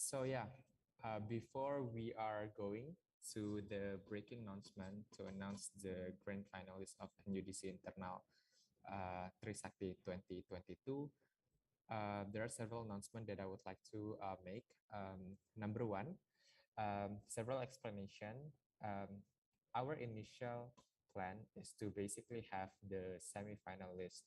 So yeah, before we are going to the breaking announcement to announce the grand finalists of Nudc Internal Trisakti 2022, there are several announcements that I would like to make. Number one, several explanation. Our initial plan is to basically have the semi-finalist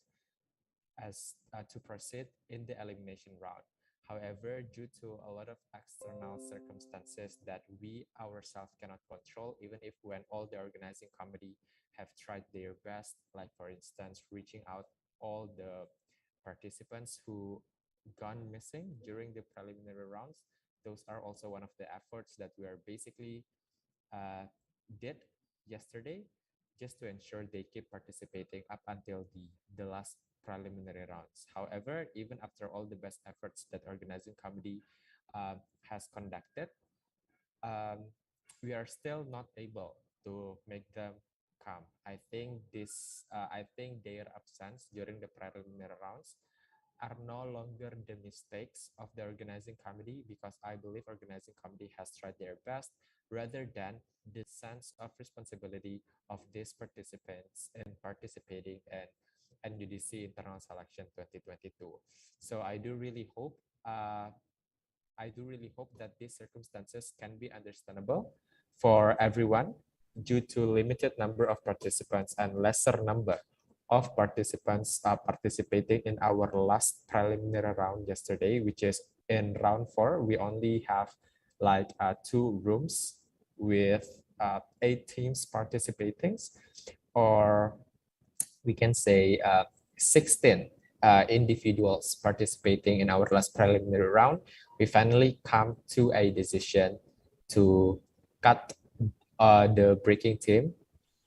as to proceed in the elimination round. However, due to a lot of external circumstances that we ourselves cannot control, even if when all the organizing committee have tried their best, like for instance, reaching out all the participants who gone missing during the preliminary rounds, those are also one of the efforts that we are basically did yesterday just to ensure they keep participating up until the last preliminary rounds. However, even after all the best efforts that organizing committee has conducted, we are still not able to make them come. I think their absence during the preliminary rounds are no longer the mistakes of the organizing committee, because I believe organizing committee has tried their best rather than the sense of responsibility of these participants in participating in NUDC internal selection 2022. So I do really hope that these circumstances can be understandable for everyone due to limited number of participants and lesser number of participants participating in our last preliminary round yesterday, which is in round 4. We only have like 2 rooms with 8 teams participating, or we can say 16 individuals participating in our last preliminary round. We finally come to a decision to cut the breaking team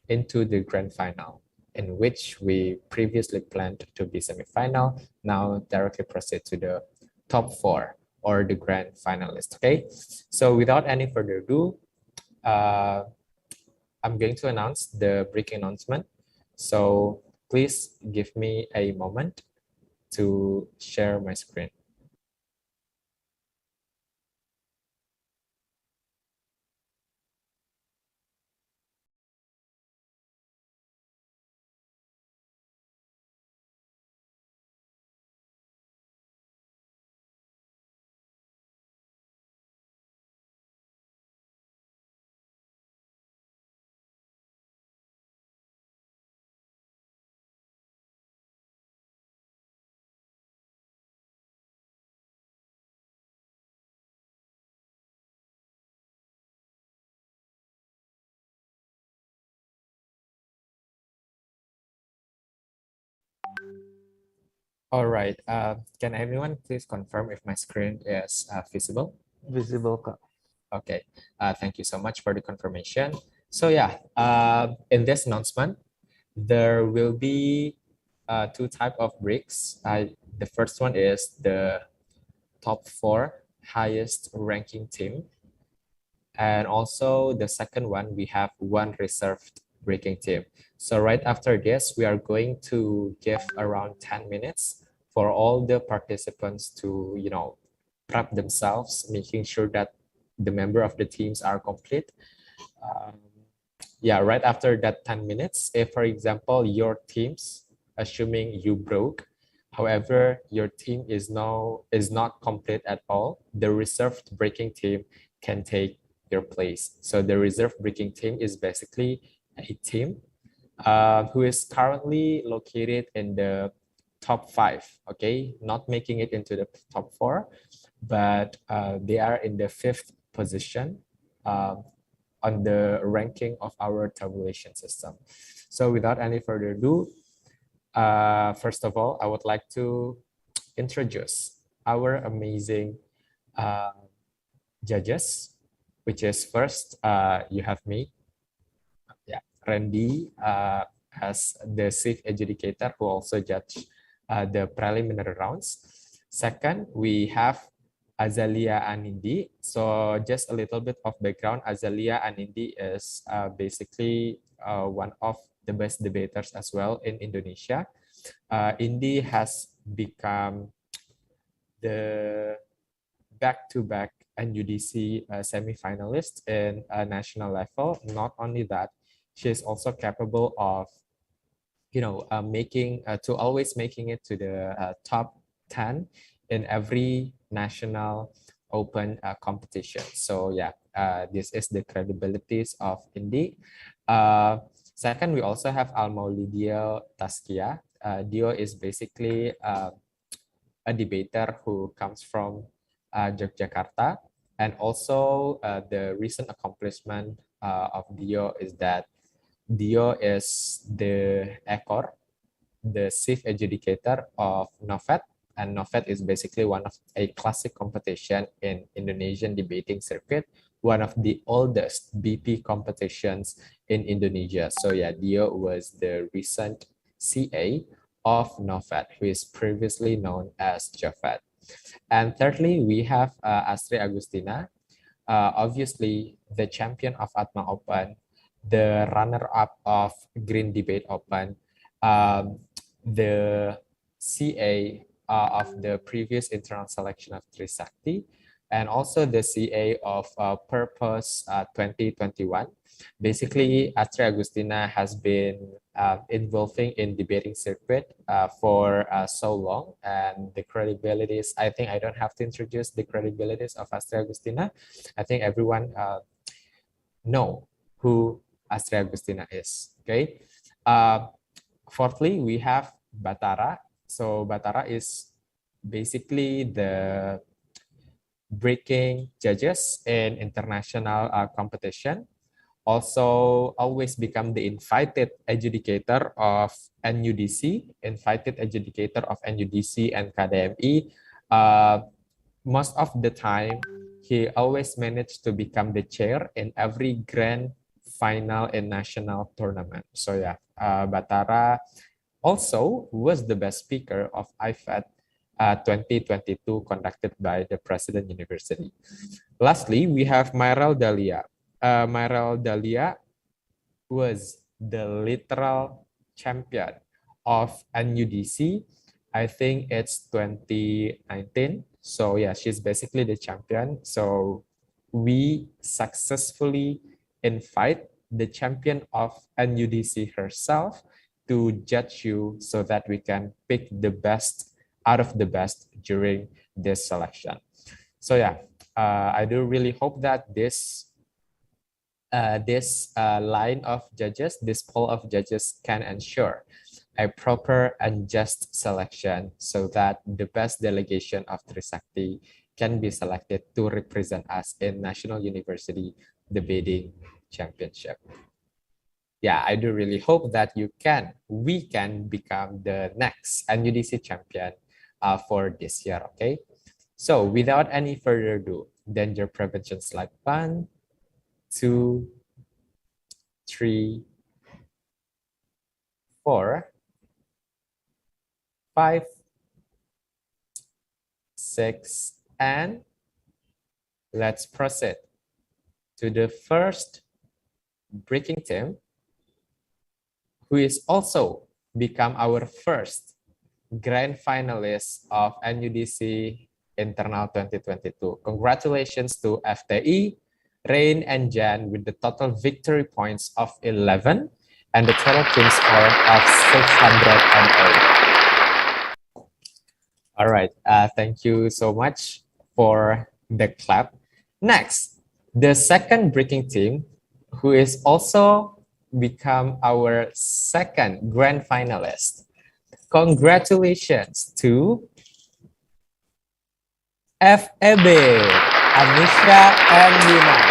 into the grand final, in which we previously planned to be semi-final, now directly proceed to the top 4 or the grand finalist. Okay, so without any further ado, I'm going to announce the breaking announcement. So please give me a moment to share my screen. All right. Can anyone please confirm if my screen is visible? Visible, Kak. Okay. Thank you so much for the confirmation. So yeah, in this announcement, there will be 2 type of breaks. The first one is the top 4 highest ranking team. And also the second one, we have 1 reserved breaking team. So right after this, we are going to give around 10 minutes for all the participants to, prep themselves, making sure that the member of the teams are complete. Yeah, right after that 10 minutes, if for example, your teams, assuming you broke, however, your team is not complete at all, the reserved breaking team can take your place. So the reserve breaking team is basically a team who is currently located in the top 5, okay, not making it into the top 4, but they are in the 5th position on the ranking of our tabulation system. So without any further ado, first of all, I would like to introduce our amazing judges, which is first, you have me, Randy, as the chief adjudicator who also judged the preliminary rounds. Second, we have Azalia Anindi. So just a little bit of background, Azalia Anindi is basically one of the best debaters as well in Indonesia. Indi has become the back-to-back NUDC semi-finalist in a national level. Not only that, she is also capable of making to always making it to the top 10 in every national open competition. So yeah, this is the credibilities of Indi. Second, we also have Almaulidio Taskia. Dio is basically a debater who comes from Yogyakarta. And also the recent accomplishment of Dio is that Dio is the ekor, the chief adjudicator of Novet, and Novet is basically one of a classic competition in Indonesian debating circuit, one of the oldest BP competitions in Indonesia. So yeah, Dio was the recent CA of Novet, who is previously known as Javet. And thirdly, we have Astrid Agustina, obviously the champion of Atma Open, the runner-up of Green Debate Open, the CA of the previous internal selection of Trisakti, and also the CA of Purpose 2021. Basically, Astrid Agustina has been involving in debating circuit for so long, and the credibilities, I think I don't have to introduce the credibilities of Astrid Agustina. I think everyone know who Astrid Agustina is, okay? Fourthly, we have Batara. So Batara is basically the breaking judges in international competition. Also, always become the invited adjudicator of NUDC, invited adjudicator of NUDC and KDMI. Most of the time, he always managed to become the chair in every grand final and national tournament. So yeah, Batara also was the best speaker of IFAD 2022 conducted by the President University. Lastly, we have Myrel Dahlia. Myrel Dahlia was the literal champion of NUDC. I think it's 2019. So yeah, she's basically the champion. So we successfully invite the champion of NUDC herself to judge you so that we can pick the best out of the best during this selection. So yeah, I do really hope that this line of judges, this poll of judges can ensure a proper and just selection so that the best delegation of Trisakti can be selected to represent us in National University Debating Championship. Yeah, I do really hope that we can become the next NUDC champion for this year, okay? So without any further ado, danger prevention slide 1, 2, 3, 4, 5, 6, and let's proceed to the first breaking team, who is also become our first grand finalist of NUDC Internal 2022. Congratulations to FTI, Rain and Jan with the total victory points of 11 and the total team score of 608. All right, thank you so much for the clap. Next, the second breaking team, who is also become our second grand finalist. Congratulations to FEB, Anisha and Lina.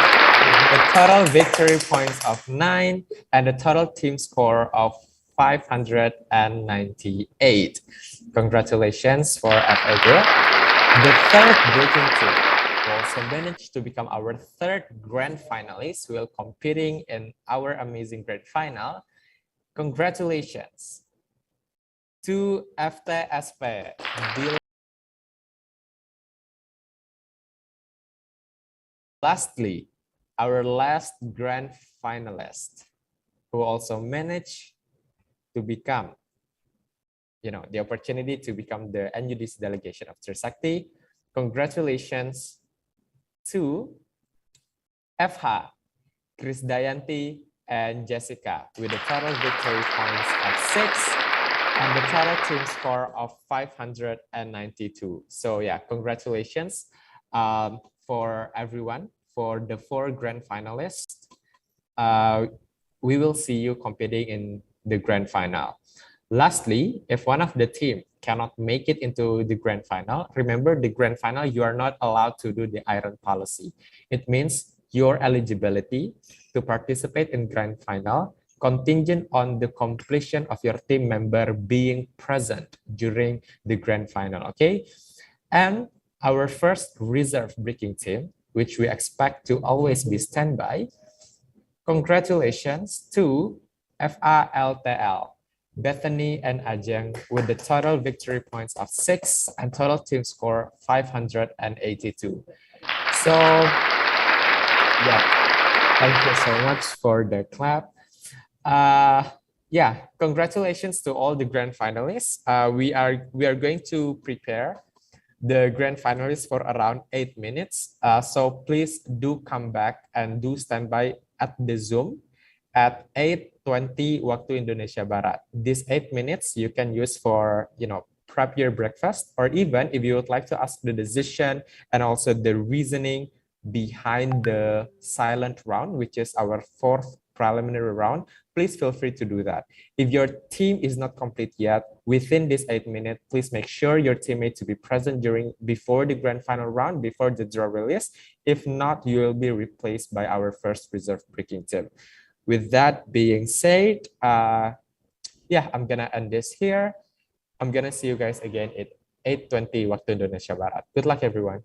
The total victory points of 9 and the total team score of 598. Congratulations for FEB. The third breaking team also managed to become our third grand finalist while competing in our amazing grand final. Congratulations to FTSP. Lastly, our last grand finalist who also managed to become, the opportunity to become the NUDC delegation of Trisakti. Congratulations to FH, Krisdayanti, and Jessica with a total victory points of 6 and the total team score of 592. So yeah, congratulations for everyone, for the 4 grand finalists. We will see you competing in the grand final. Lastly, if one of the team cannot make it into the grand final, remember the grand final, you are not allowed to do the iron policy. It means your eligibility to participate in grand final contingent on the completion of your team member being present during the grand final, okay? And our first reserve breaking team, which we expect to always be standby, congratulations to FALTL, Bethany and Ajeng with the total victory points of 6 and total team score 582. So yeah, thank you so much for the clap. Yeah, congratulations to all the grand finalists. We are going to prepare the grand finalists for around 8 minutes. So please do come back and do standby at the Zoom at 8:20 waktu Indonesia Barat. These 8 minutes you can use for, prep your breakfast, or even if you would like to ask the decision and also the reasoning behind the silent round, which is our 4th preliminary round, please feel free to do that. If your team is not complete yet, within this 8 minutes, please make sure your teammate to be present before the grand final round, before the draw release. If not, you will be replaced by our first reserve breaking team. With that being said, yeah, I'm gonna end this here. I'm gonna see you guys again at 8:20 waktu Indonesia Barat. Good luck, everyone.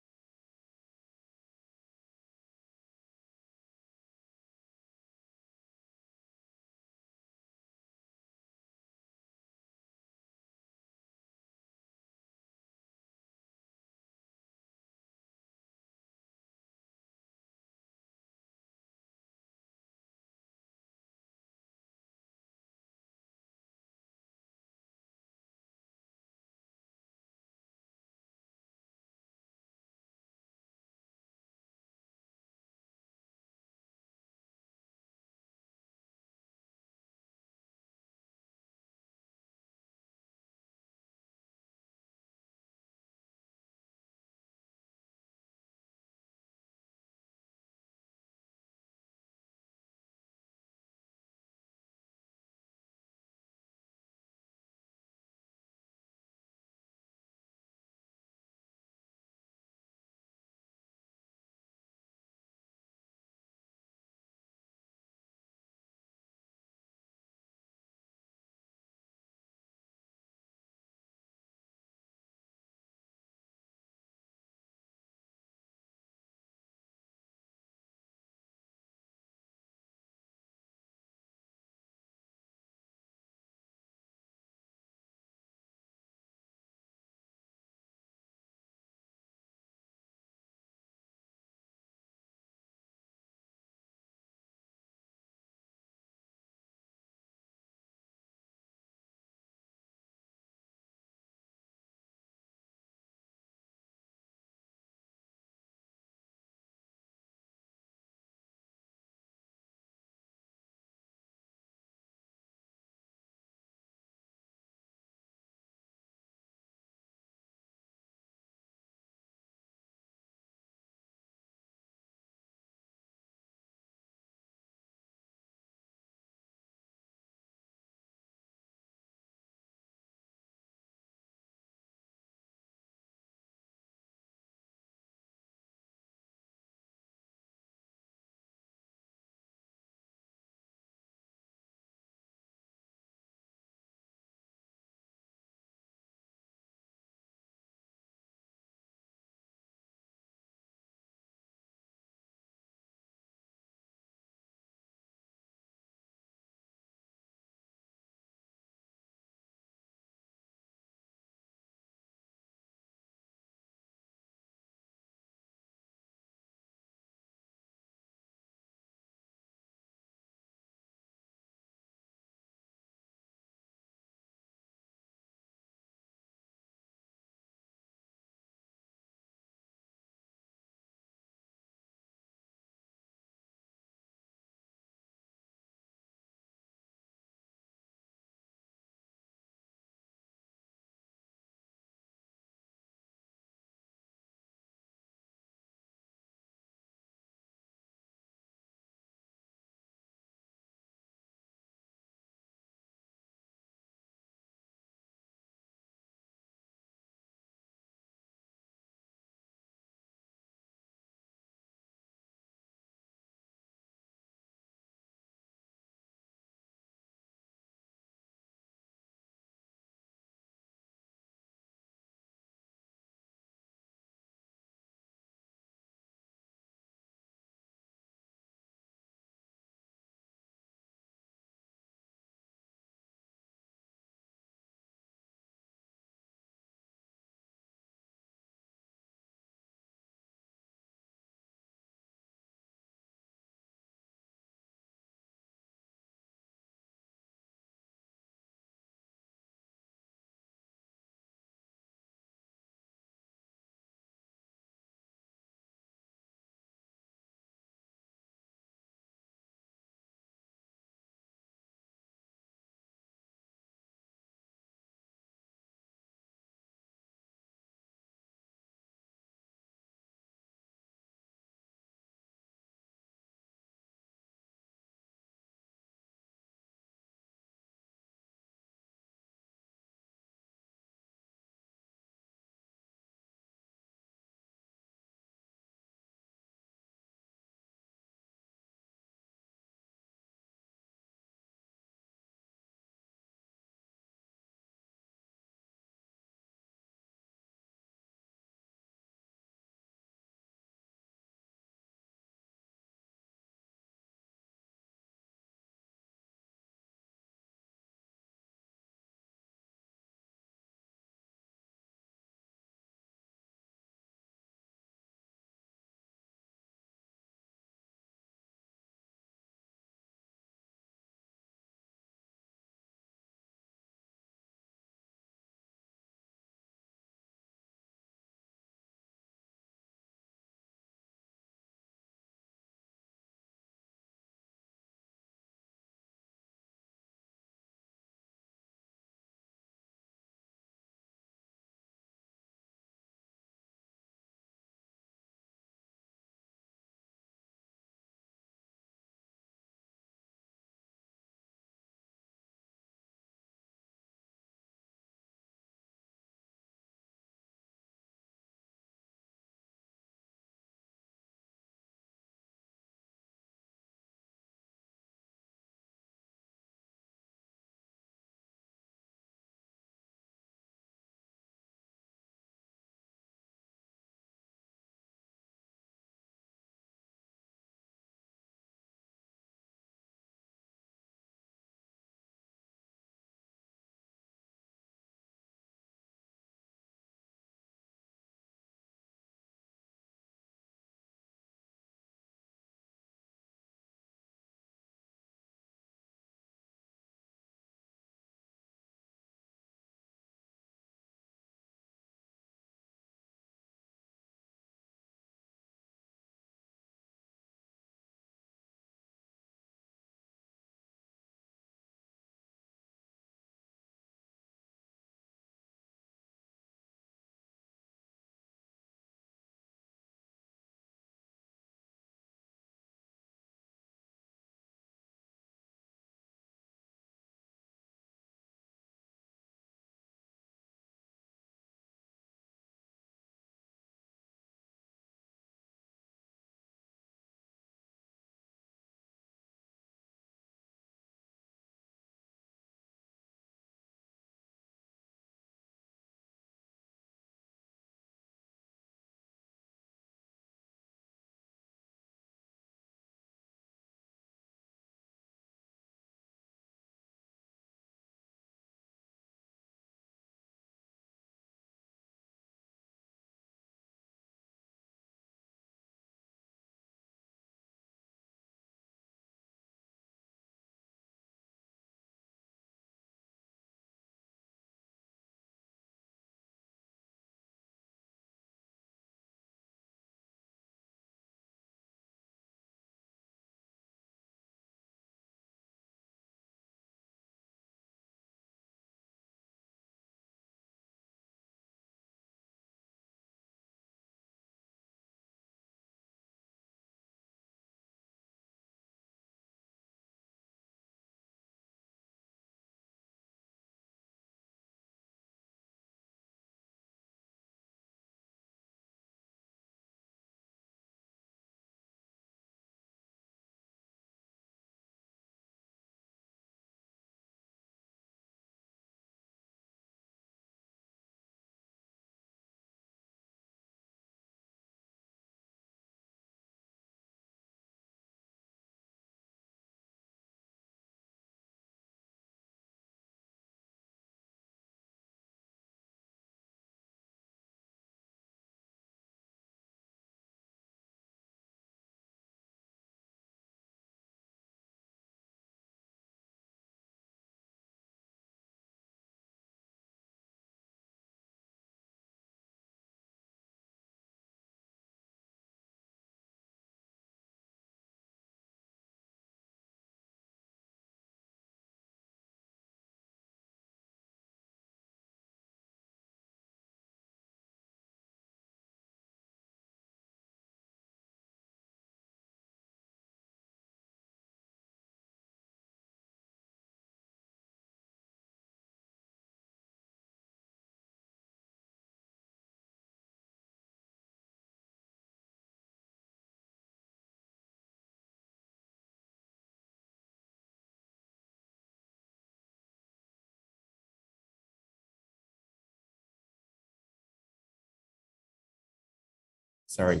Sorry,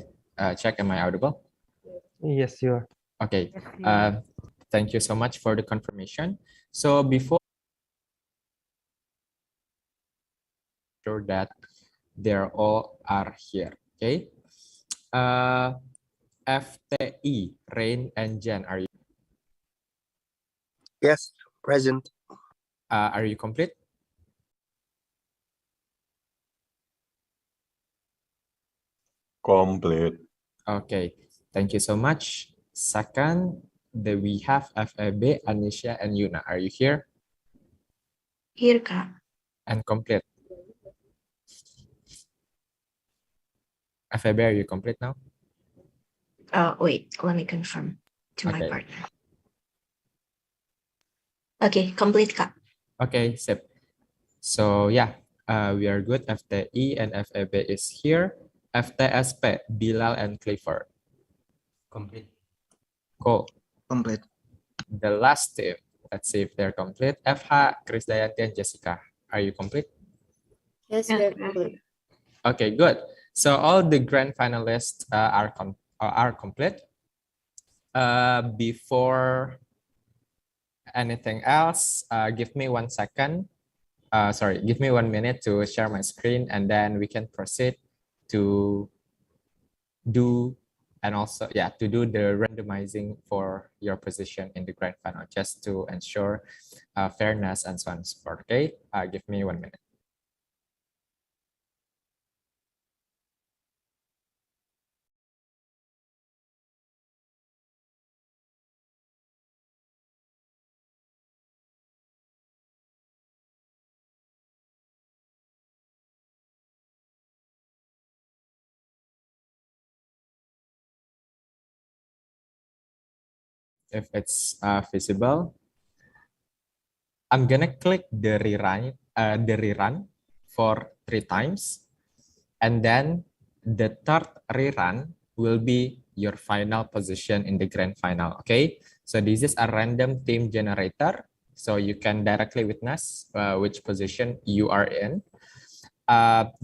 check, am I audible? Yes, you are. Okay, thank you so much for the confirmation. So before sure that they're all are here, okay? FTI, Rain and Jen, Yes, present. are you complete? Complete. Okay, thank you so much. Second, we have FEB, Anisha, and Yuna. Are you here? Here, Kak. And complete. FEB, are you complete now? Wait, let me confirm to my Okay. partner. Okay, complete, Kak. Okay, sip. So yeah, we are good. FTI and FEB is here. FTSP, Bilal and Clifford. Complete. Cool. Complete. The last team, let's see if they're complete. FH, Krisdayanti, and Jessica. Are you complete? Yes, we're complete. Okay, good. So all the grand finalists are complete. Before anything else, give me 1 second. Sorry, give me 1 minute to share my screen, and then we can proceed to do to do the randomizing for your position in the grand final, just to ensure fairness and so on and so forth. Okay, give me 1 minute. If it's visible, I'm gonna click the rerun for 3 times, and then the third rerun will be your final position in the grand final. Okay, so this is a random team generator, so you can directly witness which position you are in.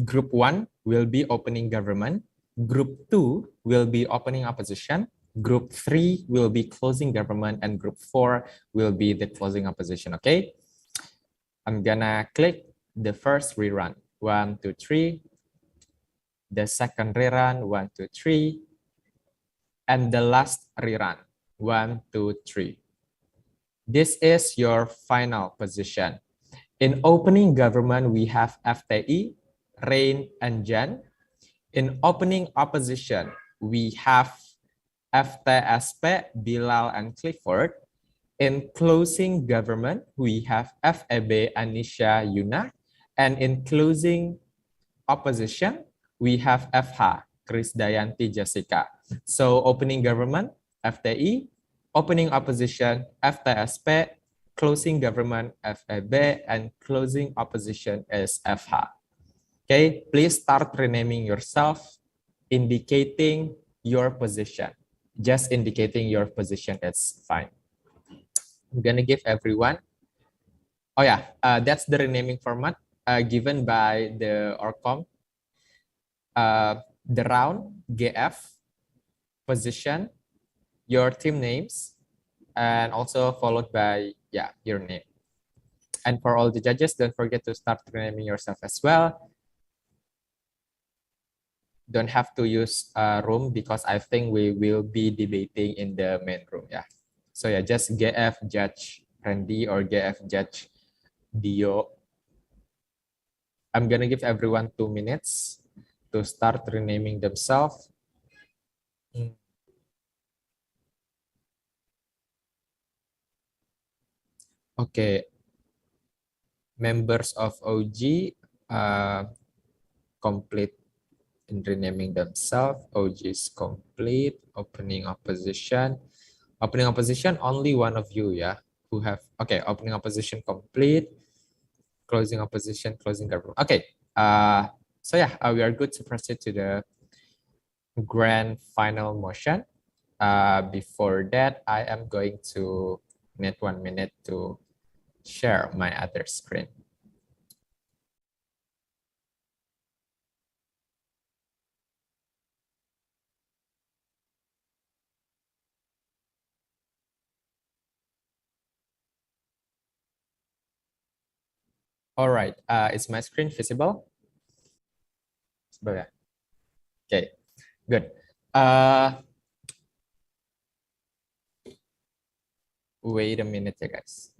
Group 1 will be opening government. Group 2 will be opening opposition. Group 3 will be closing government, and group 4 will be the closing opposition. Okay, I'm gonna click the first rerun, 1, 2, 3. The second rerun, 1, 2, 3. And the last rerun, 1, 2, 3. This is your final position. In opening government, we have FTI, Rain, and Jen. In opening opposition, we have FTSP, Bilal, and Clifford. In closing government, we have FEB, Anisha, Yuna. And in closing opposition, we have FH, Krisdayanti, Jessica. So opening government, FTI. Opening opposition, FTSP. Closing government, FEB. And closing opposition is FH. Okay, please start renaming yourself, indicating your position. Just indicating your position is fine. I'm gonna give everyone. Oh yeah, that's the renaming format given by the ORCOM. The round, GF, position, your team names, and also followed by your name. And for all the judges, don't forget to start renaming yourself as well. Don't have to use room because I think we will be debating in the main room. Yeah. So yeah, just GF Judge Randy or GF Judge Dio. I'm gonna give everyone 2 minutes to start renaming themselves. Okay. Members of OG complete in renaming themselves. OG is complete. Opening opposition. Opening opposition, only one of you, yeah, who have, okay, opening opposition complete. Closing opposition, closing government. Okay, so yeah, we are good to proceed to the grand final motion. Before that, I am going to need 1 minute to share my other screen. All right. Is my screen visible? Visible, yeah. Okay, good. Wait a minute, ya guys.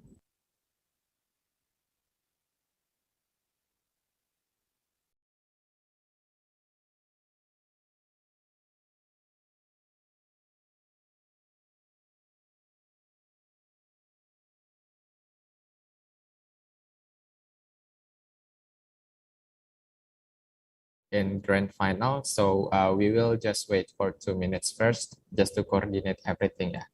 In grand final, so we will just wait for 2 minutes first, just to coordinate everything. Yeah.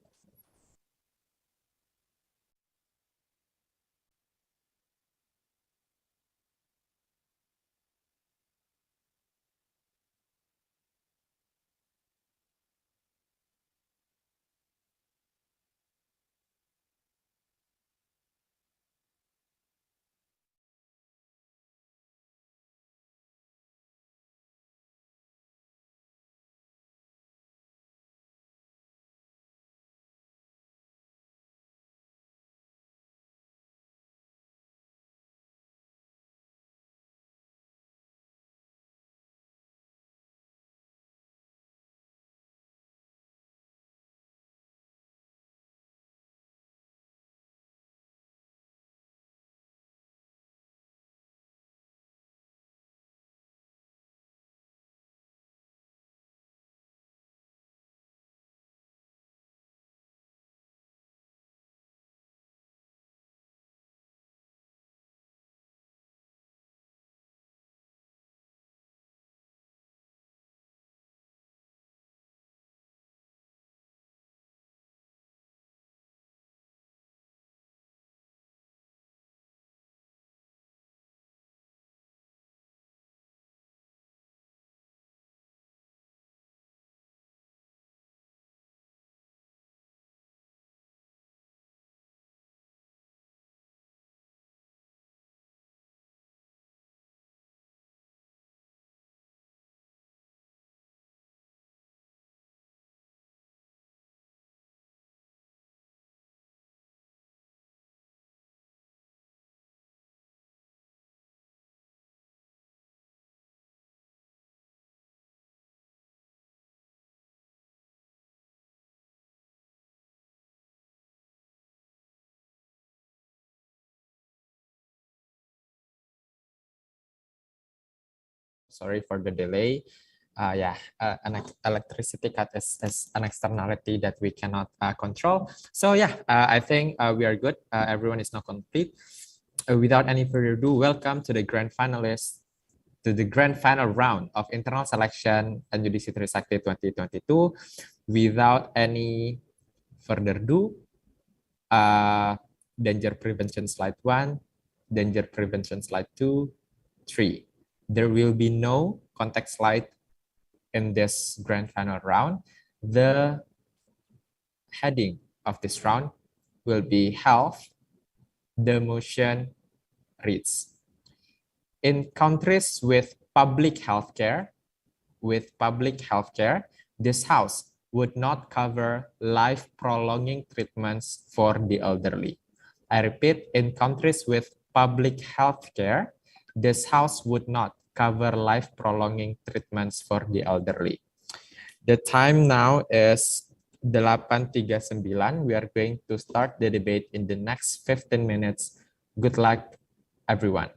Sorry for the delay. Yeah, an electricity cut is an externality that we cannot control. So yeah, I think we are good. Everyone is now complete. Without any further ado, welcome to the grand finalists, to the grand final round of internal selection and Undici Trisakti 2022. Without any further ado, danger prevention slide 1, danger prevention slide 2, 3. There will be no context slide in this grand final round. The heading of this round will be health. The motion reads, in countries with public healthcare, this house would not cover life prolonging treatments for the elderly. I repeat, in countries with public healthcare, this house would not cover life prolonging treatments for the elderly. The time now is 8.39. We are going to start the debate in the next 15 minutes. Good luck, everyone.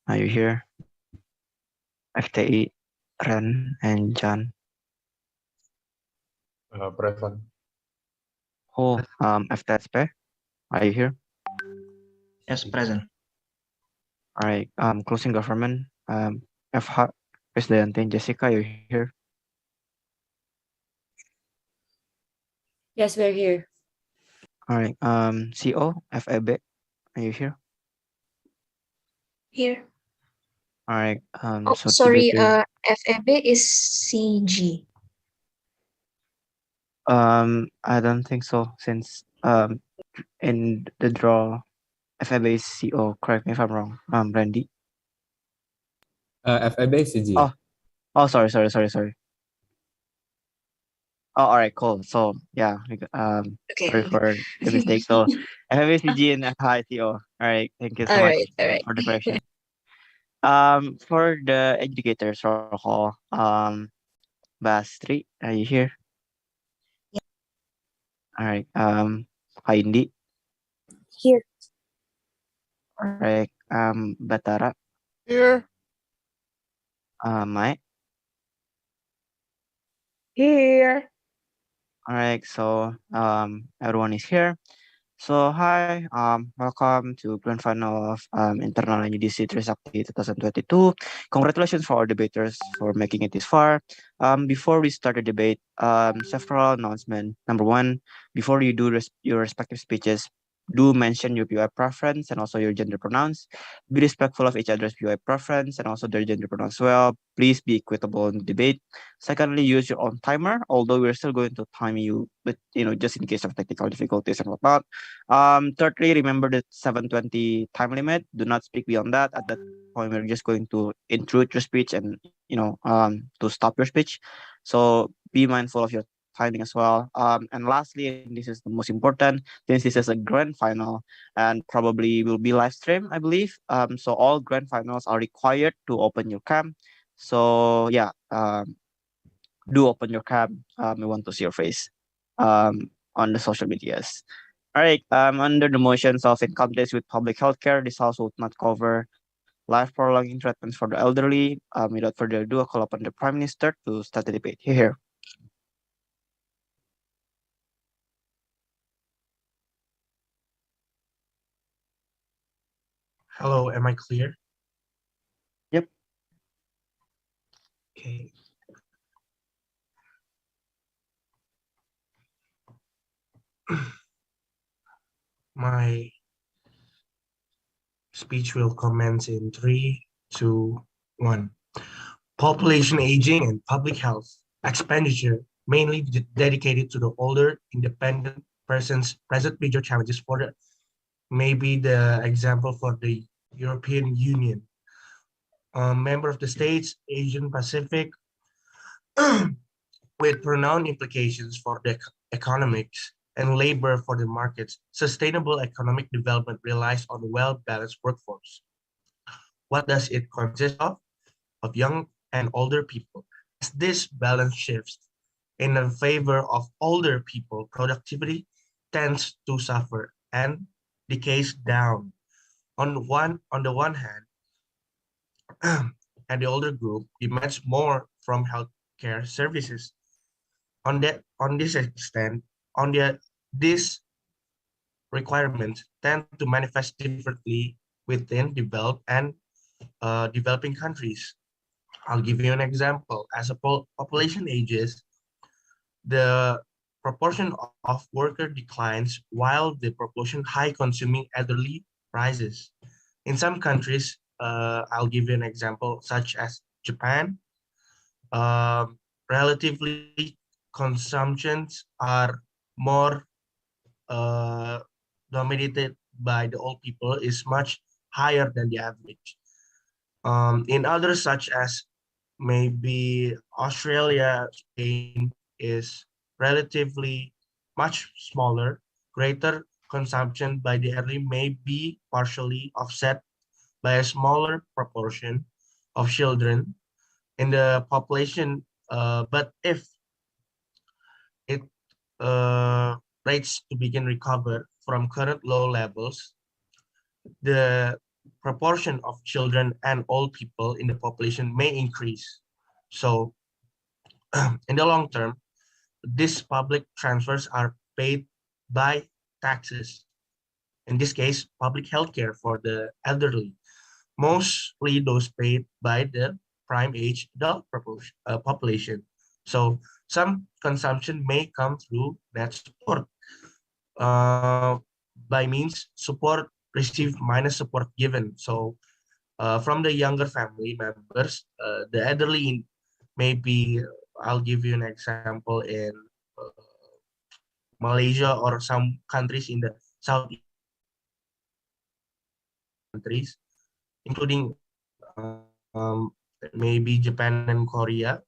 Are you here? FTI, Ren, and John. Present. Oh, FTSP, are you here? Yes, present. All right. Closing government. FH, Presidente and Jessica, you here? Yes, we're here. All right. CO, FAB, are you here? Here. All right. Oh, So sorry. debater. FEB is CG. I don't think so since in the draw, FAB is CO. Correct me if I'm wrong. Randy. FAB CG. Oh, sorry. Oh, all right, cool. So yeah, sorry Okay. for the mistake. So FAB, CG, and FICO. All right, thank you so All much right. for the correction. For the educators roll call, Bastri, are you here? Yeah. All right. Heidi. Here. All right. Batara. Here. Mai. Here. All right. So everyone is here. So hi, welcome to grand final of internal NUDC Trisakti 2022. Congratulations for our debaters for making it this far. Before we start the debate, several announcements. Number one, before you do your respective speeches, do mention your POI preference and also your gender pronouns. Be respectful of each other's POI preference and also their gender pronouns as well. Please be equitable in the debate. Secondly, use your own timer, although we're still going to time you, but just in case of technical difficulties and whatnot. Thirdly, remember the 7:20 time limit. Do not speak beyond that. At that point, we're just going to intrude your speech and to stop your speech. So be mindful of your timing as well. And lastly, and this is the most important, since this is a grand final and probably will be live stream, I believe. So all grand finals are required to open your cam. So yeah, do open your cam. We want to see your face on the social medias. All right. Under the motions of in conflict with public healthcare, this house will not cover life prolonging treatments for the elderly. Without further ado, I call upon the Prime Minister to start the debate. Here. Hello, am I clear? Yep. Okay. My speech will commence in 3, 2, 1. Population aging and public health expenditure mainly dedicated to the older independent persons present major challenges for the maybe the example for the European Union. Member of the states, Asian Pacific, with profound implications for the economics and labor for the markets. Sustainable economic development relies on a well-balanced workforce. What does it consist of? Of young and older people. As this balance shifts in the favor of older people, productivity tends to suffer and decays down. On the one hand, and the older group demands more from healthcare services. On this extent, these requirements tend to manifest differently within developed and developing countries. I'll give you an example. As a population ages, the proportion of worker declines while the proportion high consuming elderly rises. In some countries, I'll give you an example such as Japan, relatively consumptions are more dominated by the old people is much higher than the average. In others such as maybe Australia, Spain is relatively much smaller. Greater consumption by the elderly may be partially offset by a smaller proportion of children in the population. But if it rates to begin recover from current low levels, the proportion of children and old people in the population may increase. So in the long term, these public transfers are paid by taxes. In this case, public healthcare for the elderly, mostly those paid by the prime age adult population. So some consumption may come through that support. By means support received minus support given. So from the younger family members, the elderly maybe I'll give you an example in uh, Malaysia or some countries in the Southeast countries, including maybe Japan and Korea.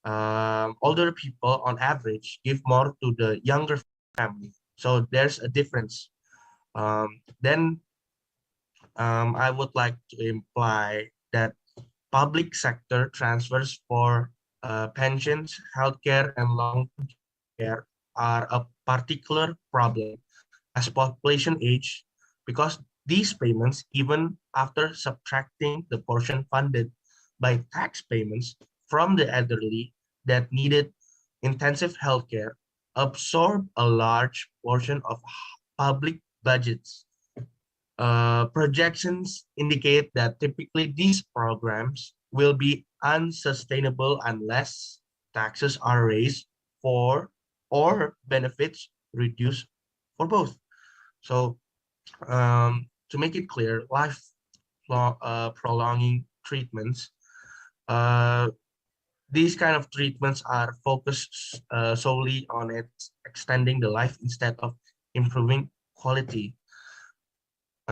Older people on average give more to the younger family. So there's a difference. Then I would like to imply that public sector transfers for pensions, healthcare, and long-term care are a particular problem as population age, because these payments, even after subtracting the portion funded by tax payments from the elderly that needed intensive healthcare, absorb a large portion of public budgets. Projections indicate that typically these programs will be unsustainable unless taxes are raised for or benefits reduced for both. So to make it clear, prolonging treatments, these kind of treatments are focused solely on extending the life instead of improving quality.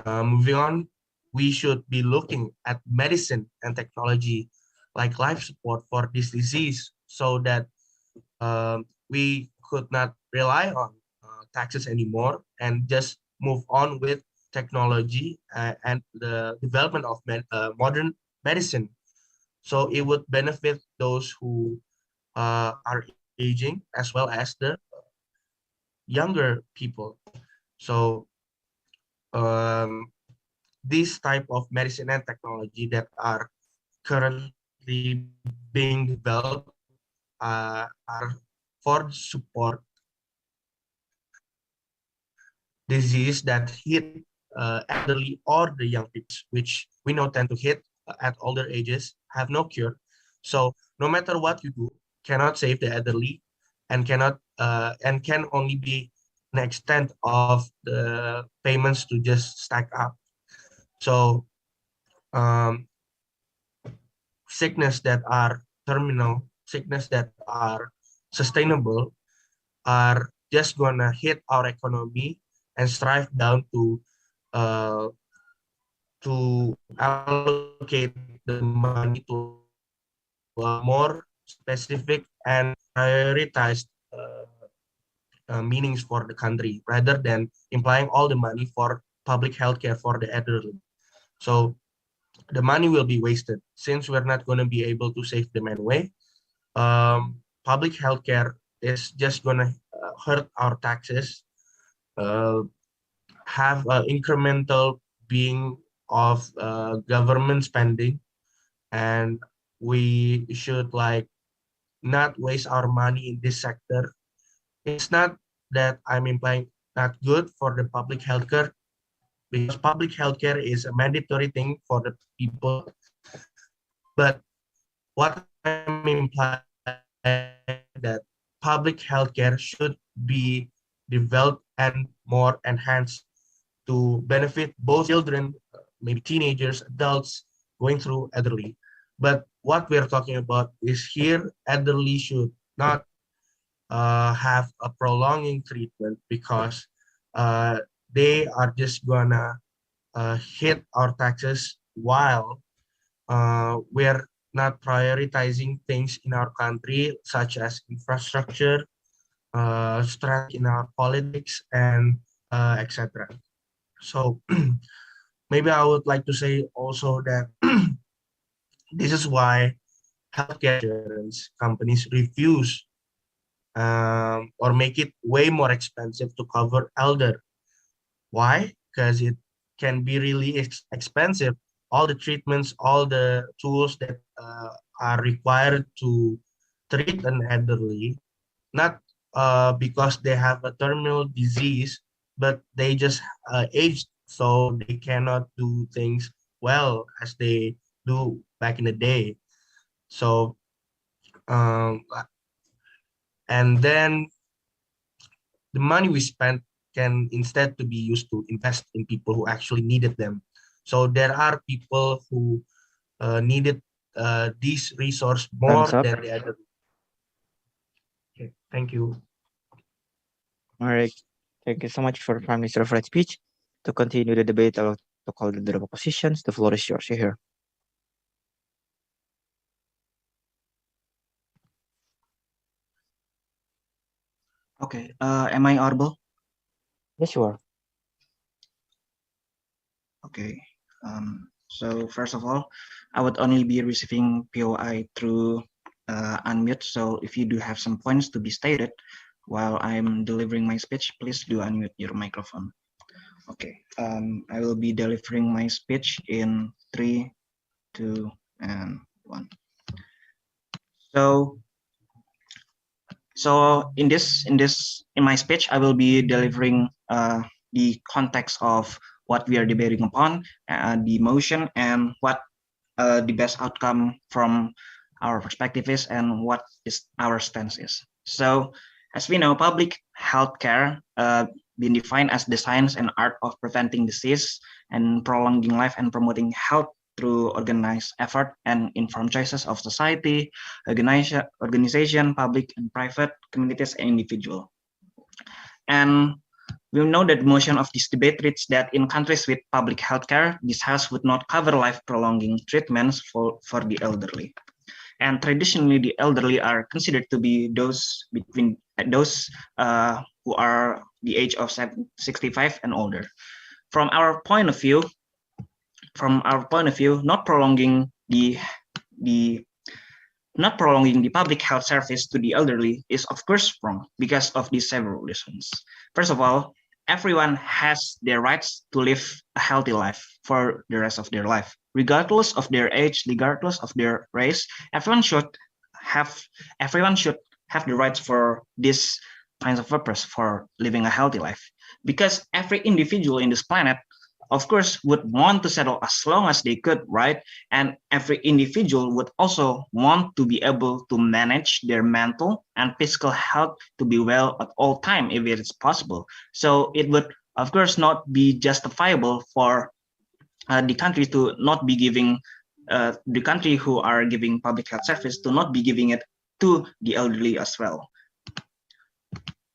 Moving on, we should be looking at medicine and technology like life support for this disease so that we could not rely on taxes anymore and just move on with technology and the development of modern medicine. So it would benefit those who are aging as well as the younger people. So this type of medicine and technology that are currently being developed are for support disease that hit elderly or the young people, which we know tend to hit at older ages, have no cure. So no matter what you do, cannot save the elderly and cannot and can only be an extent of the payments to just stack up. So sickness that are terminal, sickness that are sustainable are just gonna hit our economy and strive down to allocate the money to a more specific and prioritized meanings for the country rather than implying all the money for public healthcare for the elderly. So the money will be wasted since we're not going to be able to save them anyway. Public healthcare is just going to hurt our taxes, have an incremental being of government spending, and we should like not waste our money in this sector. It's not that I'm implying not good for the public healthcare, because public healthcare is a mandatory thing for the people. But what I'm implying that public healthcare should be developed and more enhanced to benefit both children, maybe teenagers, adults going through elderly. But what we're talking about is here, elderly should not have a prolonging treatment because they are just gonna hit our taxes while we're not prioritizing things in our country such as infrastructure, strength in our politics, and etc. So maybe I would like to say also that this is why healthcare insurance companies refuse or make it way more expensive to cover elder. Why? Because it can be really expensive. All the treatments, all the tools that are required to treat an elderly, not because they have a terminal disease, but they just aged, so they cannot do things well as they do back in the day. So, and then the money we spent can instead to be used to invest in people who actually needed them. So there are people who needed this resource more Thumbs up. than the other. Okay, thank you. All right. Thank you so much for Prime Minister for that speech. To continue the debate, I will to call the oppositions. The floor is yours. Here. Okay, am I audible? Yes, you are. Okay. So first of all, I would only be receiving POI through unmute. So if you do have some points to be stated while I'm delivering my speech, please do unmute your microphone. Okay. I will be delivering my speech in 3, 2, and 1. So in my speech, I will be delivering the context of what we are debating upon, the motion, and what the best outcome from our perspective is, and what is our stance is. So, as we know, public healthcare been defined as the science and art of preventing disease and prolonging life and promoting health through organized effort and informed choices of society, organization, public and private, communities, and individual. And we know that the motion of this debate reads that in countries with public healthcare, this house would not cover life-prolonging treatments for the elderly. And traditionally, the elderly are considered to be those between those who are the age of 65 and older. From our point of view, not prolonging the public health service to the elderly is of course wrong because of these several reasons. First of all, everyone has their rights to live a healthy life for the rest of their life, regardless of their age, regardless of their race. Everyone should have the rights for this kinds of purpose, for living a healthy life, because every individual in this planet, of course, would want to settle as long as they could, right? And every individual would also want to be able to manage their mental and physical health to be well at all time if it is possible. So it would, of course, not be justifiable for the country to not be giving the country who are giving public health service to not be giving it to the elderly as well,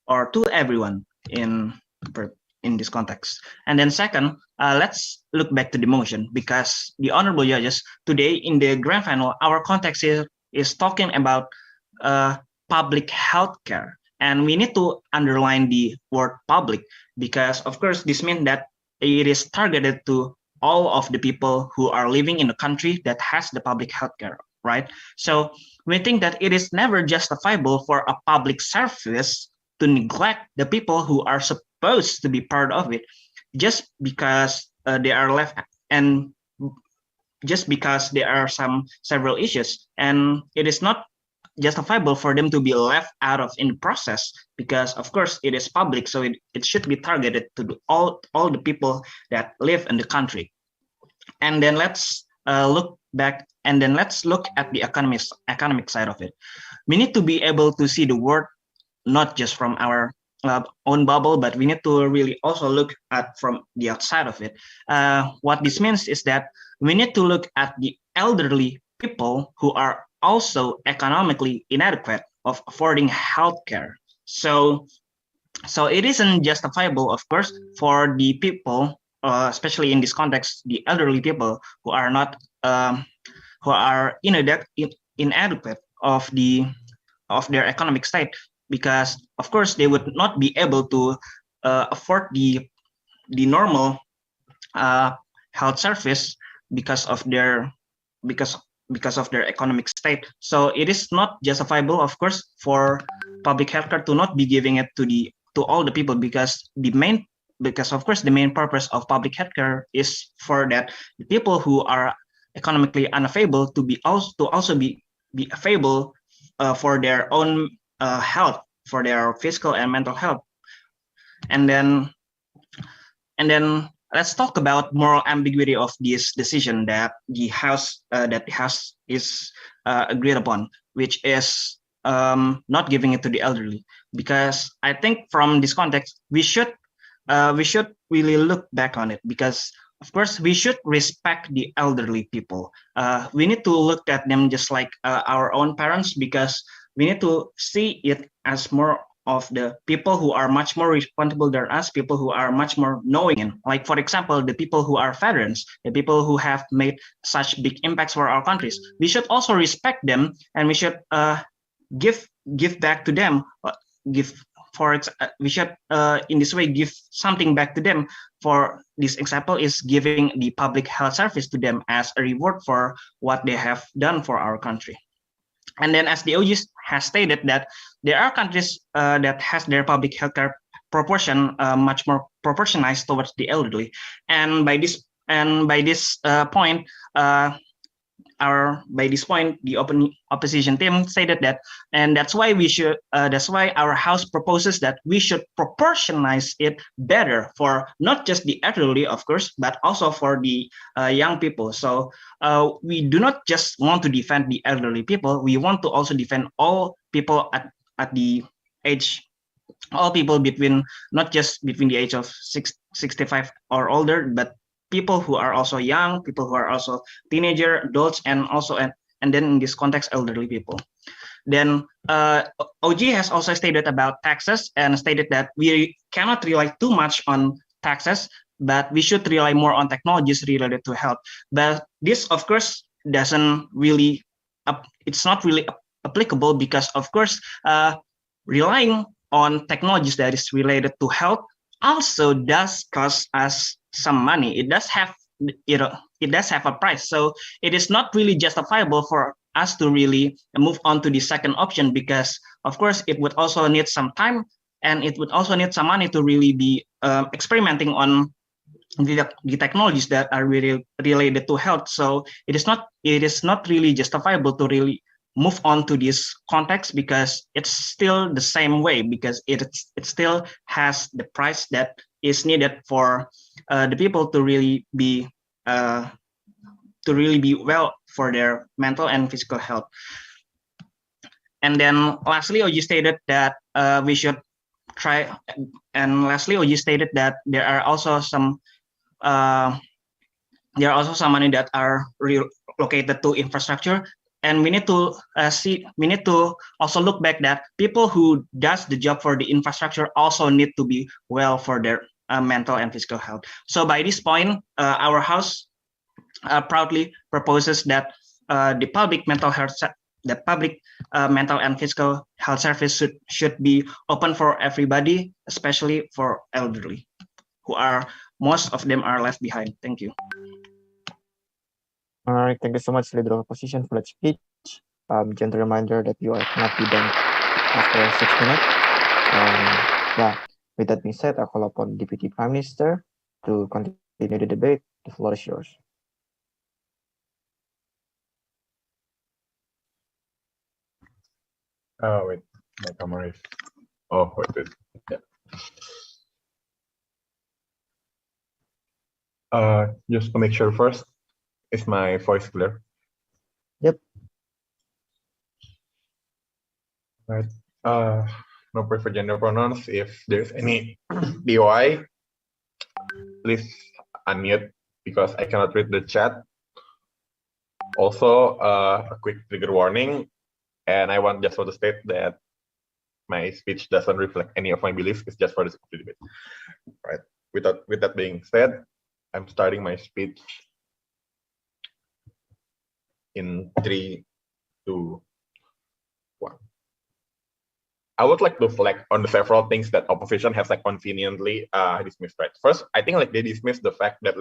or to everyone in this context. And then second, let's look back to the motion, because the honorable judges today in the grand final, our context is talking about public health care. And we need to underline the word public, because of course this means that it is targeted to all of the people who are living in a country that has the public health care, right? So we think that it is never justifiable for a public service to neglect the people who are supposed to be part of it, just because they are left, and just because there are several issues, and it is not justifiable for them to be left out of in the process, because of course it is public, so it should be targeted to all the people that live in the country. And then let's look back, and then let's look at the economic side of it. We need to be able to see the world not just from our own bubble, but we need to really also look at from the outside of it. What this means is that we need to look at the elderly people who are also economically inadequate of affording healthcare. So it isn't justifiable, of course, for the people, especially in this context, the elderly people who are not who are inadequate of their economic state, because of course they would not be able to afford the normal health service because of their economic state. So it is not justifiable, of course, for public healthcare to not be giving it to all the people, because the main because of course the main purpose of public healthcare is for that the people who are economically unavailable to also be available for their own health, for their physical and mental health. And then let's talk about moral ambiguity of this decision that the House is agreed upon, which is not giving it to the elderly. Because I think from this context, we should really look back on it, because of course we should respect the elderly people. We need to look at them just like our own parents, because we need to see it as more of the people who are much more responsible than us, people who are much more knowing. Like, for example, the people who are veterans, the people who have made such big impacts for our countries. We should also respect them, and we should give back to them. We should in this way give something back to them. For this example is giving the public health service to them as a reward for what they have done for our country. And then, as the OG has stated, that there are countries that has their public healthcare proportion much more proportionized towards the elderly. And by this point, the opposition team stated that, and that's why our house proposes that we should proportionize it better for not just the elderly, of course, but also for the young people. So we do not just want to defend the elderly people, we want to also defend all people at the age, all people between, not just between the age of 65 or older, but people who are also young, people who are also teenager, adults, and then in this context, elderly people. Then OG has also stated about taxes and stated that we cannot rely too much on taxes, but we should rely more on technologies related to health. But this, of course, it's not really applicable, because of course, relying on technologies that is related to health also does cost us some money. It does have a price. So it is not really justifiable for us to really move on to the second option, because of course it would also need some time, and it would also need some money to really be experimenting on the technologies that are really related to health. So it is not really justifiable to really move on to this context, because it's still the same way, because it still has the price that is needed for the people to really be well for their mental and physical health. And then lastly, OG stated that we should try. And lastly, OG stated that there are also some money that are relocated to infrastructure. And we need to also look back that people who does the job for the infrastructure also need to be well for their mental and physical health. So by this point, our house proudly proposes that the public mental and physical health service should be open for everybody, especially for elderly, who are, most of them are left behind. Thank you. All right, thank you so much, Leader of Opposition, for that speech. Gentle reminder that you are not be done after 6 minutes. Yeah, with that being said, I call upon Deputy Prime Minister to continue the debate. The floor is yours. Wait, my camera is. Oh, wait. Yeah. Just to make sure first, is my voice clear? Yep. Right. No preferred gender pronouns. If there's any DOI, please unmute, because I cannot read the chat. Also, a quick trigger warning, and I want to state that my speech doesn't reflect any of my beliefs. It's just for the debate. Right. With that being said, I'm starting my speech in 3, 2, 1. I would like to reflect on the several things that opposition has conveniently dismissed. Right. First, I think they dismissed the fact that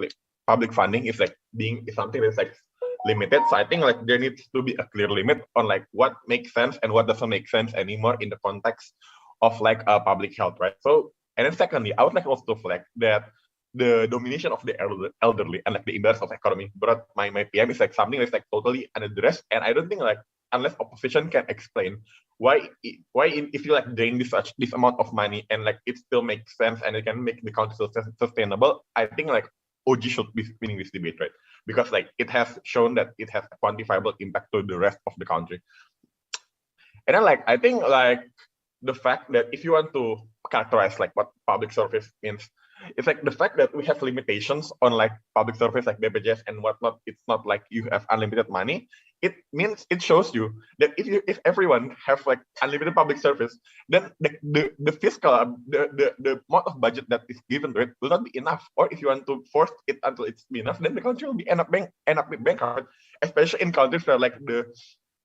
public funding is something that's limited. So I think there needs to be a clear limit on what makes sense and what doesn't make sense anymore in the context of public health. Right. So And then secondly, I would like also to flag that the domination of the elderly and like the imbalance of economy brought my PM is like something that's like totally unaddressed, and I don't think like unless opposition can explain why if you like drain this amount of money and like it still makes sense and it can make the country sustainable, I think like OG should be winning this debate, right? Because like it has shown that it has a quantifiable impact to the rest of the country. And then like I think like the fact that if you want to characterize like what public service means, it's like the fact that we have limitations on like public service like BPJS and whatnot. It's not like you have unlimited money. It shows you that if everyone have like unlimited public service, then the fiscal the amount of budget that is given to it will not be enough. Or if you want to force it until it's enough, then the country will be end up bankrupt. Especially in countries where like the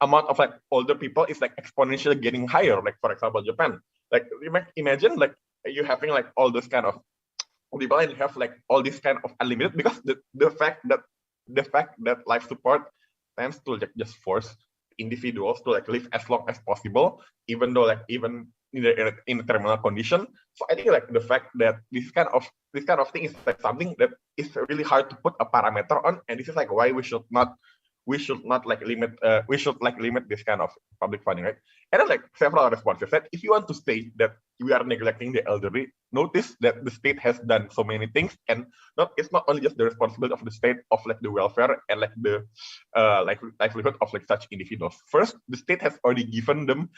amount of like older people is like exponentially getting higher. Like for example, Japan. Like imagine like you having like all those kind of people and you have like all this kind of unlimited, because the fact that life support tends to like just force individuals to like live as long as possible, even though like even in a terminal condition. So I think like the fact that this kind of thing is like something that is really hard to put a parameter on, and this is like why we should limit this kind of public funding, right? And then like several responses said, if you want to say that we are neglecting the elderly, notice that the state has done so many things, and it's not only just the responsibility of the state of like the welfare and like the livelihood of like such individuals. First, the state has already given them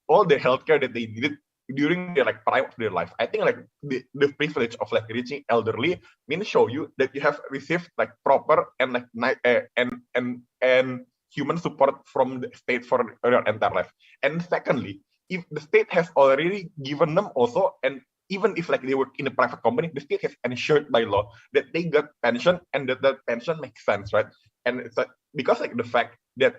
all the healthcare that they needed during their like prime of their life. I think like the privilege of like reaching elderly means show you that you have received like proper and like and human support from the state for your entire life. And secondly, if the state has already given them also, and even if like they work in a private company, the state has ensured by law that they got pension and that pension makes sense, right? And it's like because like the fact that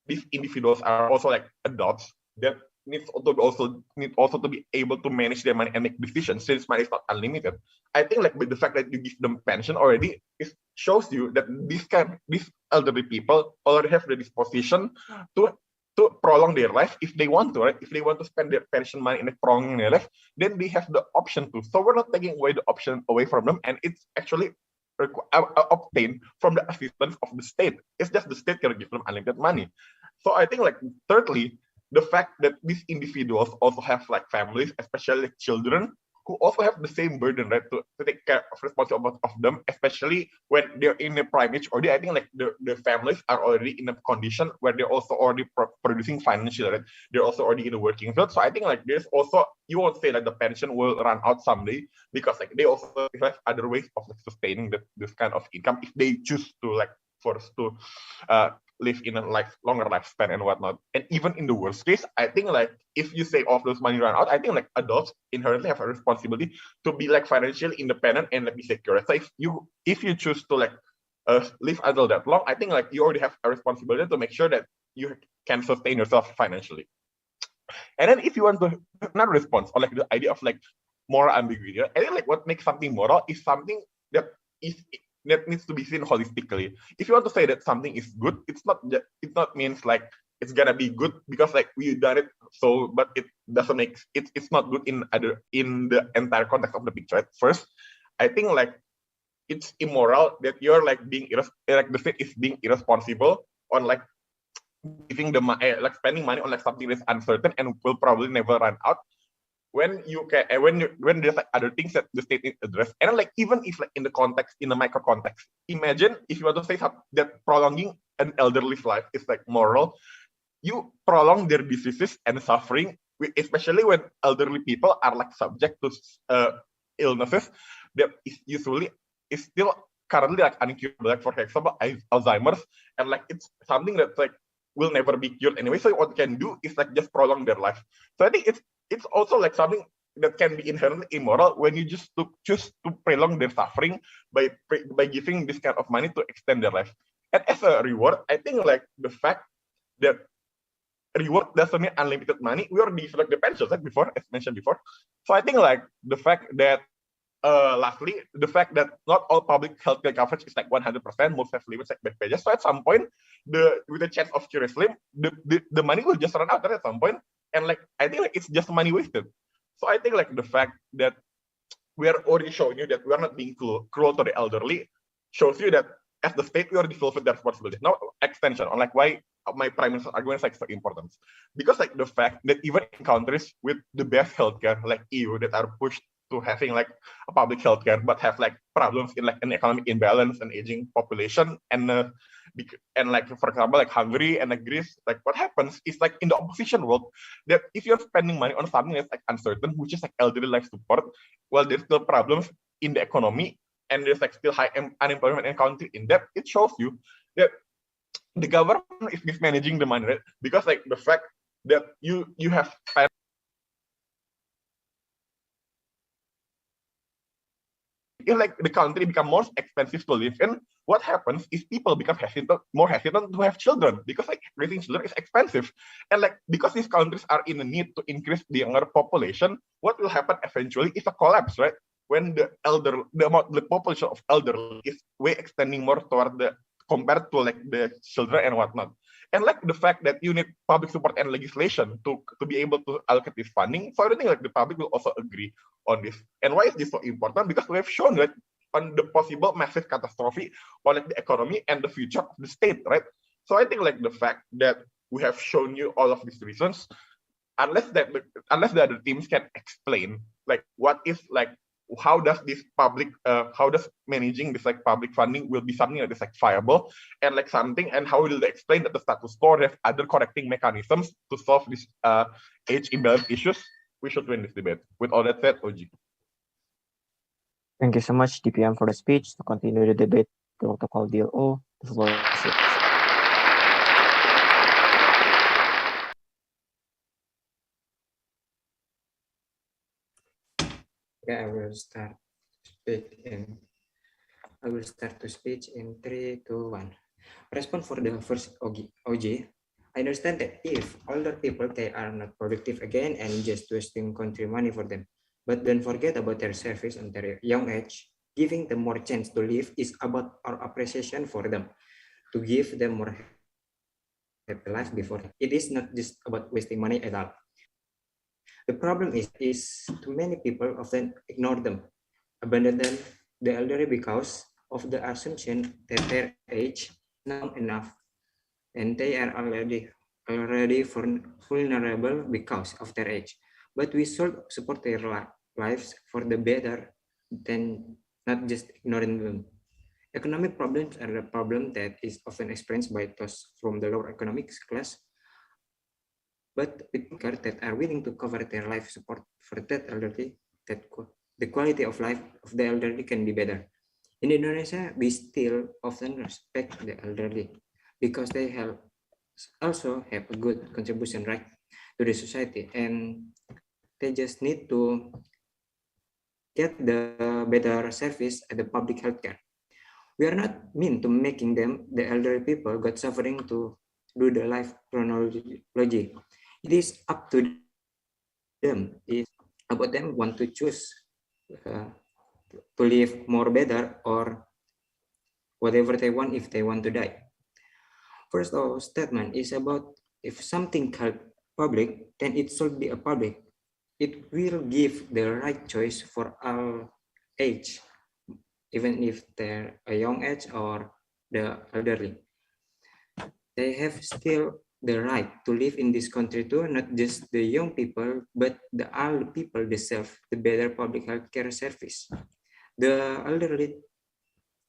these individuals are also like adults that need also to be able to manage their money and make decisions, since money is not unlimited. I think like with the fact that you give them pension already, it shows you that these elderly people already have the disposition to prolong their life if they want to, right? If they want to spend their pension money in prolonging their life, then they have the option to. So we're not taking away the option away from them, and it's actually obtained from the assistance of the state. It's just the state can give them unlimited money. So I think like thirdly, the fact that these individuals also have like families, especially like children, who also have the same burden, right, to take care of responsibility of them, especially when they're in a prime age, or I think like the families are already in a condition where they're also already producing financially, right? They're also already in the working field. So I think like there's also, you won't say like the pension will run out someday, because like they also have other ways of like sustaining this kind of income if they choose to like force to live in a like longer lifespan and whatnot. And even in the worst case, I think like if you say all of those money run out, I think like adults inherently have a responsibility to be like financially independent and like be secure. So if you choose to like live until that long, I think like you already have a responsibility to make sure that you can sustain yourself financially. And then if you want to not respond or like the idea of like moral ambiguity, I think like what makes something moral is something that needs to be seen holistically. If you want to say that something is good, it's not means like it's gonna be good because like we done it, so but it doesn't make it's not good in the entire context of the picture. Right? First, I think like it's immoral that you're like being like the state is being irresponsible on like giving the like spending money on like something that's uncertain and will probably never run out. When you can, when there's like other things that the state needs to address, and like even if like in the micro context, imagine if you want to say that prolonging an elderly's life is like moral, you prolong their diseases and suffering, especially when elderly people are like subject to illnesses that is still currently like uncurable, like for example Alzheimer's, and like it's something that's like will never be cured anyway. So what you can do is like just prolong their life. So I think it's also like something that can be inherently immoral when you just choose to prolong their suffering by giving this kind of money to extend their life. And as a reward, I think like the fact that reward doesn't mean unlimited money. We already like the pensions like before, as mentioned before. So I think like the fact that lastly, the fact that not all public healthcare coverage is like 100%, most have limits like BPJS. So at some point, with the chance of cure slim, the money will just run out at some point, and like I think like it's just money wasted. So I think like the fact that we are already showing you that we are not being cruel to the elderly, shows you that as the state we already fulfilled their responsibility. Now extension on like why my prime minister's argument is like so important, because like the fact that even in countries with the best healthcare like EU that are pushed to having like a public healthcare but have like problems in like an economic imbalance and aging population and like for example like Hungary and like Greece, like what happens is like in the opposition world that if you're spending money on something that's like uncertain, which is like elderly life support, well there's still problems in the economy and there's like still high unemployment and country in debt, it shows you that the government is mismanaging the money, right? Because like the fact that you have spent if like the country become more expensive to live in, what happens is people become more hesitant to have children because like raising children is expensive. And like because these countries are in a need to increase the younger population, what will happen eventually is a collapse, right? When the population of elderly is way extending more toward the compared to like the children and whatnot. And like the fact that you need public support and legislation to be able to allocate this funding. So I don't think like the public will also agree on this. And why is this so important? Because we have shown that on the possible massive catastrophe on like the economy and the future of the state, right? So I think like the fact that we have shown you all of these reasons, unless the other teams can explain like what is like how does managing this like public funding will be something that is like viable and like something, and how will they explain that the status quo have other correcting mechanisms to solve these age imbalance issues, we should win this debate. With all that said, Oji. Thank you so much, DPM, for the speech. To continue the debate, protocol DLO, the floor is yours. Okay, I will start to speech in 3, 2, 1. Response for the first OJ. I understand that if older people, they are not productive again and just wasting country money for them. But don't forget about their service on their young age. Giving them more chance to live is about our appreciation for them. To give them more happy life before. It is not just about wasting money at all. The problem is too many people often ignore them, abandon them, the elderly because of the assumption that their age not enough and they are already vulnerable because of their age. But we should support their lives for the better than not just ignoring them. Economic problems are a problem that is often experienced by those from the lower economic class, but with people that are willing to cover their life support for that elderly, that the quality of life of the elderly can be better. In Indonesia, we still often respect the elderly because they also have a good contribution right to the society, and they just need to get the better service at the public healthcare. We are not mean to making them, the elderly people, got suffering to do the life chronology. It is up to them if about them want to choose to live more better or whatever they want if they want to die. First of all, statement is about if something called public, then it should be a public. It will give the right choice for all age, even if they're a young age or the elderly. They have still the right to live in this country too, not just the young people, but the old people deserve the better public health care service. The elderly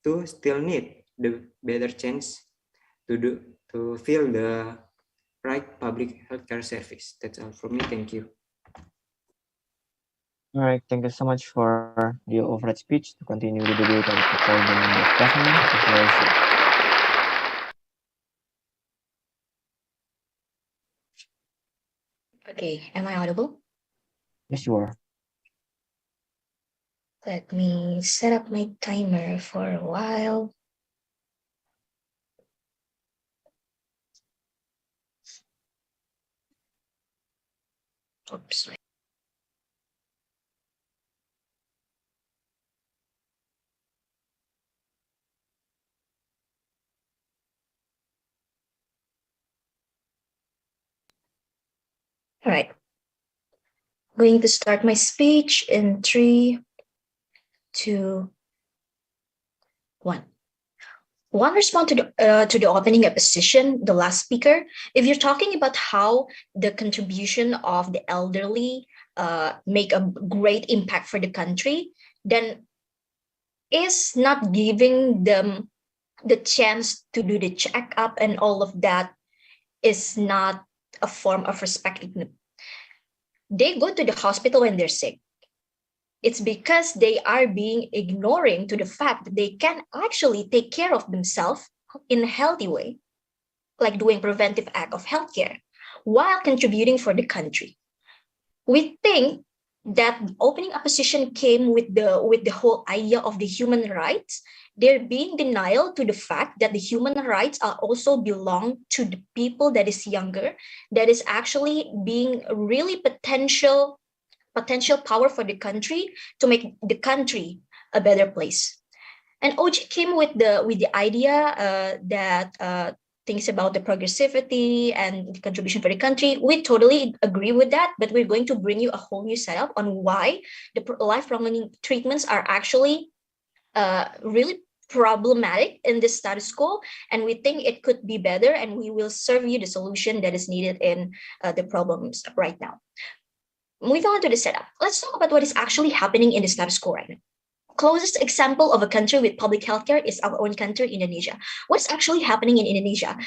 too still need the better chance to feel the right public health care service. That's all for me. Thank you. All right, thank you so much for the overhead speech. To continue the debate, I will call the member of Stephanie. The floor is yours. Okay, am I audible? Yes, you are. Let me set up my timer for a while. Oops. All right. Going to start my speech in 3, 2, 1. One response to the opening opposition, the last speaker, if you're talking about how the contribution of the elderly make a great impact for the country, then is not giving them the chance to do the checkup and all of that is not a form of respect. They go to the hospital when they're sick. It's because they are being ignoring to the fact that they can actually take care of themselves in a healthy way, like doing preventive act of healthcare, while contributing for the country. We think that opening opposition came with the whole idea of the human rights. They're being denial to the fact that the human rights are also belong to the people that is younger, that is actually being really potential power for the country to make the country a better place. And OG came with the idea that things about the progressivity and the contribution for the country. We totally agree with that, but we're going to bring you a whole new setup on why the life prolonging treatments are actually really problematic in this status quo, and we think it could be better, and we will serve you the solution that is needed in the problems right now. Moving on to the setup, let's talk about what is actually happening in the status quo right now. Closest example of a country with public healthcare is our own country, Indonesia. What's actually happening in Indonesia?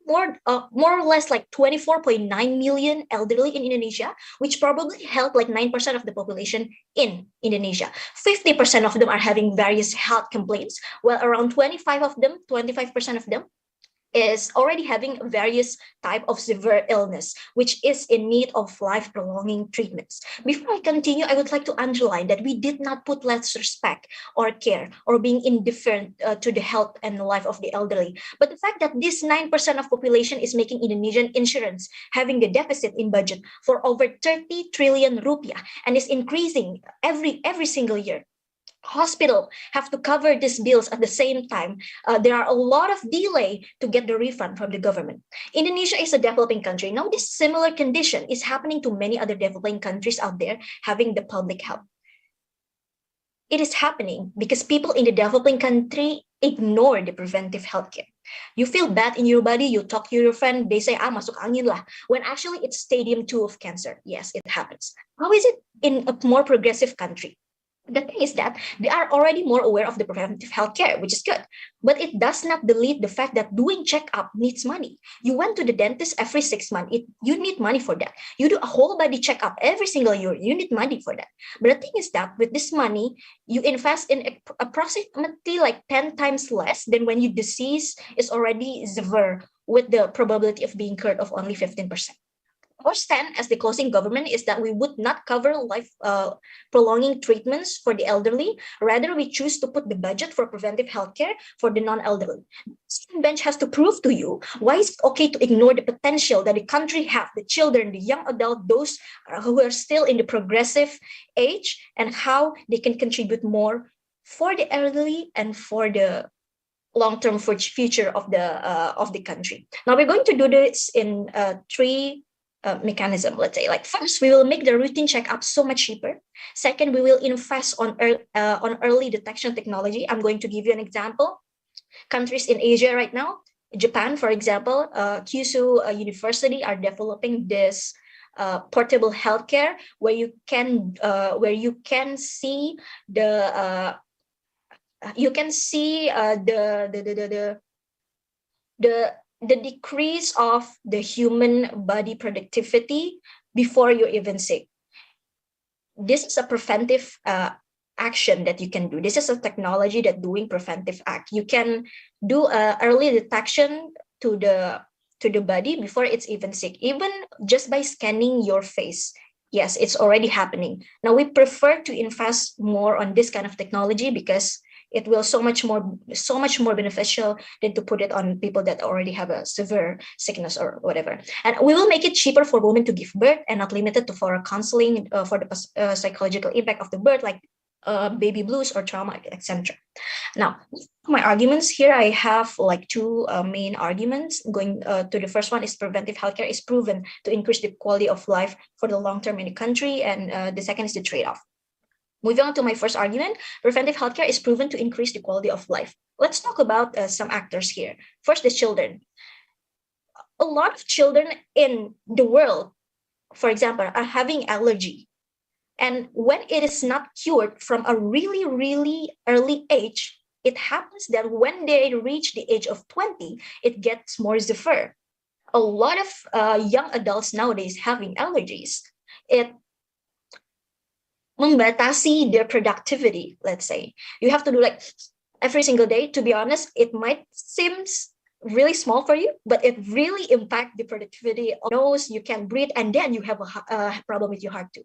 More or less like 24.9 million elderly in Indonesia, which probably held like 9% of the population in Indonesia. 50% of them are having various health complaints, while around 25% of them is already having various type of severe illness, which is in need of life prolonging treatments. Before I continue, I would like to underline that we did not put less respect or care or being indifferent to the health and the life of the elderly. But the fact that this 9% of population is making Indonesian insurance having the deficit in budget for over 30 trillion rupiah and is increasing every single year. Hospital have to cover these bills at the same time. There are a lot of delay to get the refund from the government. Indonesia is a developing country. Now, this similar condition is happening to many other developing countries out there having the public health. It is happening because people in the developing country ignore the preventive healthcare. You feel bad in your body, you talk to your friend, they say, masuk angin lah, when actually it's stadium 2 of cancer. Yes, it happens. How is it in a more progressive country? The thing is that they are already more aware of the preventive healthcare, which is good, but it does not delete the fact that doing checkup needs money. You went to the dentist every 6 months, you need money for that. You do a whole body checkup every single year, you need money for that. But the thing is that with this money, you invest in approximately like 10 times less than when your disease is already severe, with the probability of being cured of only 15%. Our stand as the closing government is that we would not cover life prolonging treatments for the elderly. Rather, we choose to put the budget for preventive healthcare for the non-elderly. The bench has to prove to you why it's okay to ignore the potential that the country have, the children, the young adult, those who are still in the progressive age, and how they can contribute more for the elderly and for the long-term future of the country. Now we're going to do this in three mechanism. Let's say, like, first, we will make the routine checkup so much cheaper. Second, we will invest on early detection technology. I'm going to give you an example. Countries in Asia right now, Japan, for example, Kyushu University are developing this portable healthcare where you can see the decrease of the human body productivity before you're even sick. This is a preventive action that you can do. This is a technology that doing preventive act. You can do early detection to the body before it's even sick, even just by scanning your face. Yes, it's already happening. Now we prefer to invest more on this kind of technology because it will so much more beneficial than to put it on people that already have a severe sickness or whatever. And we will make it cheaper for women to give birth and not limited to for counseling for the psychological impact of the birth, like baby blues or trauma, etc. Now, my arguments here, I have like two main arguments. Going to the first one is preventive healthcare is proven to increase the quality of life for the long term in the country, and the second is the trade-off. Moving on to my first argument, preventive healthcare is proven to increase the quality of life. Let's talk about some actors here. First, the children. A lot of children in the world, for example, are having allergy. And when it is not cured from a really, really early age, it happens that when they reach the age of 20, it gets more severe. A lot of young adults nowadays having allergies. It membatasi their productivity, let's say. You have to do like every single day. To be honest, it might seem really small for you, but it really impacts the productivity of your nose, you can breathe, and then you have a problem with your heart too.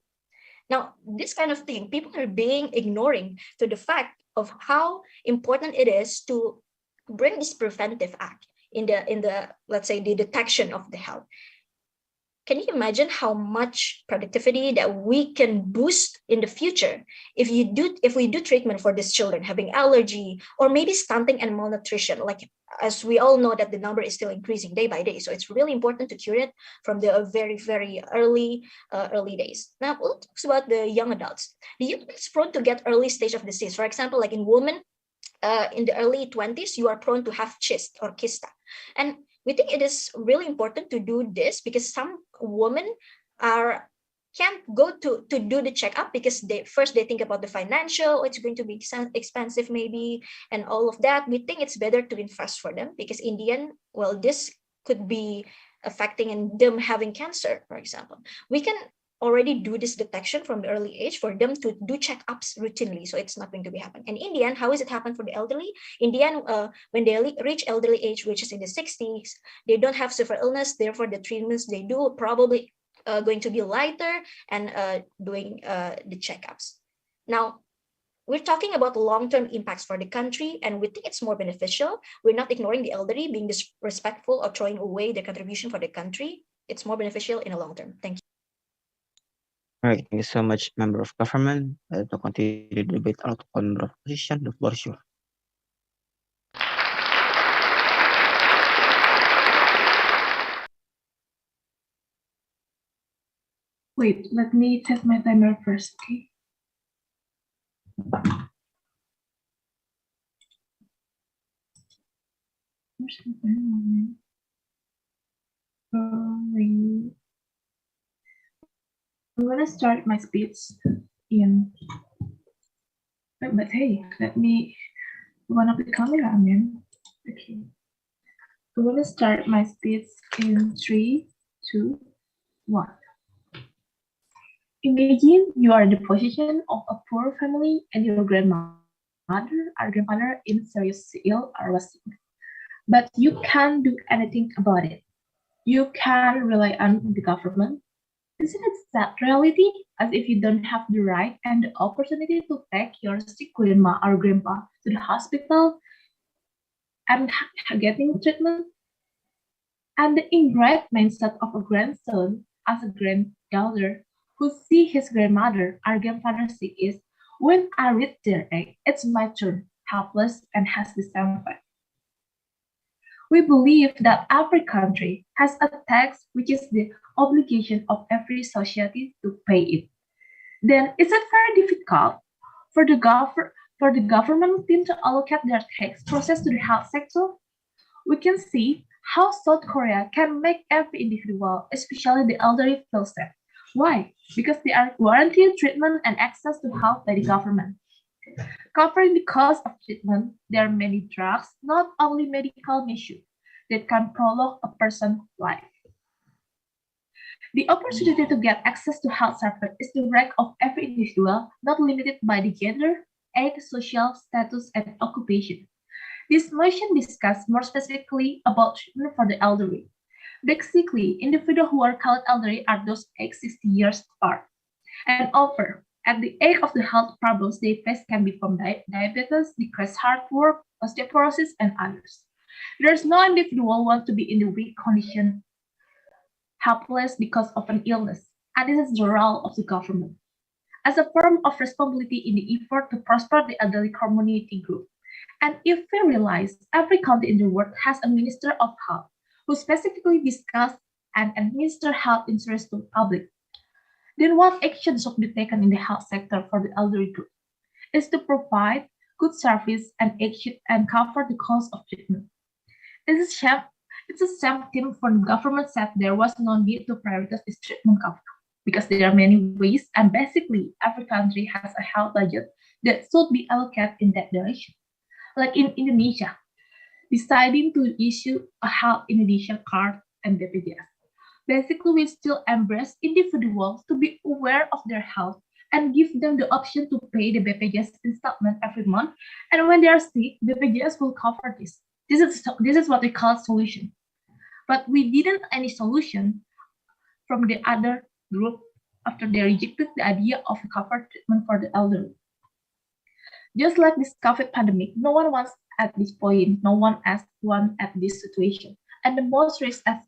Now, this kind of thing, people are being ignoring to the fact of how important it is to bring this preventive act in the let's say the detection of the health. Can you imagine how much productivity that we can boost in the future if we do treatment for these children having allergy or maybe stunting and malnutrition? Like, as we all know that the number is still increasing day by day, so it's really important to cure it from the very, very early days. Now we'll talk about the young adults. The young adults prone to get early stage of disease. For example, like in women, in the early 20s, you are prone to have cyst or kysta, and we think it is really important to do this because some women can't go to do the checkup because they think about the financial, it's going to be expensive maybe, and all of that. We think it's better to invest for them because in the end, well, this could be affecting in them having cancer, for example. We can already do this detection from the early age for them to do checkups routinely, so it's not going to be happen. And in the end, how is it happen for the elderly? In the end, when they reach elderly age, which is in the 60s, they don't have severe illness, therefore the treatments they do probably going to be lighter and doing the checkups. Now, we're talking about long-term impacts for the country, and we think it's more beneficial. We're not ignoring the elderly, being disrespectful or throwing away their contribution for the country. It's more beneficial in the long term. Thank you. All right, thank you so much, member of government. To continue the debate on the position, the floor is yours. Wait, let me set my timer first, okay? I'm gonna start my speech in. But hey, let me one up the camera, man. Okay. I'm gonna start my speech in 3, 2, 1. Imagine you are in the position of a poor family and your grandmother or grandfather is seriously ill or was sick. But you can't do anything about it. You can rely on the government. Isn't it sad reality? As if you don't have the right and the opportunity to take your sick grandma or grandpa to the hospital and getting treatment? And the ingrained mindset of a grandson as a granddaughter who see his grandmother or grandfather sick is, when I reach their age, it's my turn, helpless and has the same effect. We believe that every country has a tax which is the obligation of every society to pay it. Then is it very difficult for the government team to allocate their tax process to the health sector? We can see how South Korea can make every individual, especially the elderly, feel safe. Why? Because they are guaranteed treatment and access to health by the government. Covering the cost of treatment, there are many drugs, not only medical measures, that can prolong a person's life. The opportunity to get access to health service is the right of every individual, not limited by the gender, age, social status, and occupation. This motion discusses more specifically about treatment for the elderly. Basically, individuals who are called elderly are those aged 60 years apart and over. At the age of the health problems they face can be from diabetes, decreased heart work, osteoporosis, and others. There's no individual want to be in the weak condition, helpless because of an illness, and this is the role of the government. As a form of responsibility in the effort to prosper the elderly community group. And if we realize every country in the world has a Minister of Health who specifically discuss and administer health insurance to the public, Then what actions should be taken in the health sector for the elderly group? Is to provide good service and cover the cost of treatment. It's a shame thing for the government said there was no need to prioritize this treatment cover because there are many ways and basically every country has a health budget that should be allocated in that direction. Like in Indonesia, deciding to issue a health Indonesia card and BPJS. Basically, we still embrace individuals to be aware of their health and give them the option to pay the BPJS installment every month. And when they are sick, BPJS will cover this. This is what we call solution. But we didn't any solution from the other group after they rejected the idea of a covered treatment for the elderly. Just like this COVID pandemic, no one wants at this point, no one asked one at this situation. And the most risk are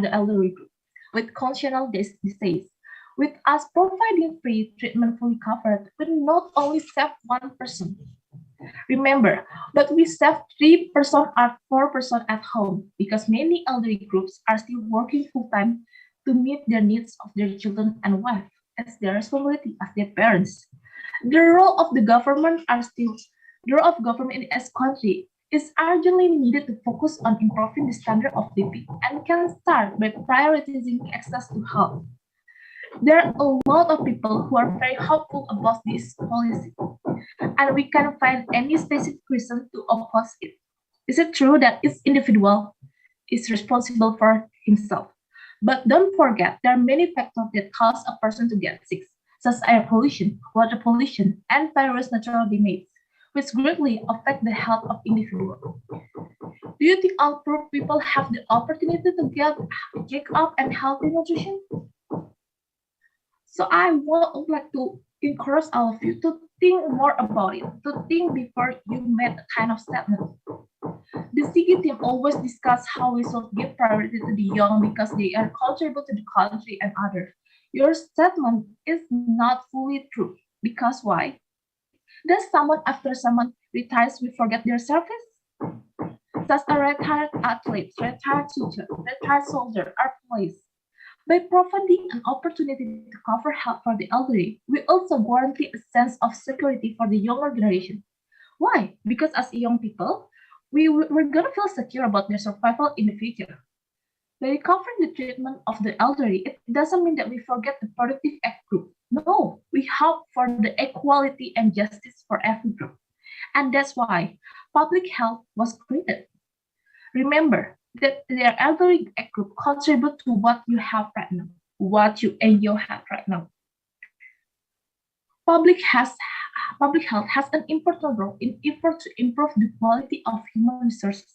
the elderly group with congenital disease. With us providing free treatment fully covered, we not only save one person. Remember, but we save 3% or 4% at home because many elderly groups are still working full-time to meet the needs of their children and wife as their responsibility as their parents. The role of government in this country is urgently needed to focus on improving the standard of living and can start by prioritizing access to health. There are a lot of people who are very hopeful about this policy, and we can't find any specific reason to oppose it. Is it true that each individual is responsible for himself? But don't forget, there are many factors that cause a person to get sick, such as air pollution, water pollution, and various natural damage, which greatly affect the health of individuals. Do you think all poor people have the opportunity to get check-up and healthy nutrition? So I would like to encourage all of you to think more about it, to think before you make a kind of statement. The CG team always discuss how we should give priority to the young because they are contribute to the country and others. Your statement is not fully true. Because why? Does someone after someone retires we forget their service? Such a retired athlete, retired teacher, retired soldier are placed. By providing an opportunity to cover health for the elderly, we also guarantee a sense of security for the younger generation. Why? Because as young people, we're going to feel secure about their survival in the future. By covering the treatment of the elderly, it doesn't mean that we forget the productive age group. No, we hope for the equality and justice for every group. And that's why public health was created. Remember that the elderly age group contribute to what you have right now, what you enjoy right now. Public health has an important role in effort to improve the quality of human resources,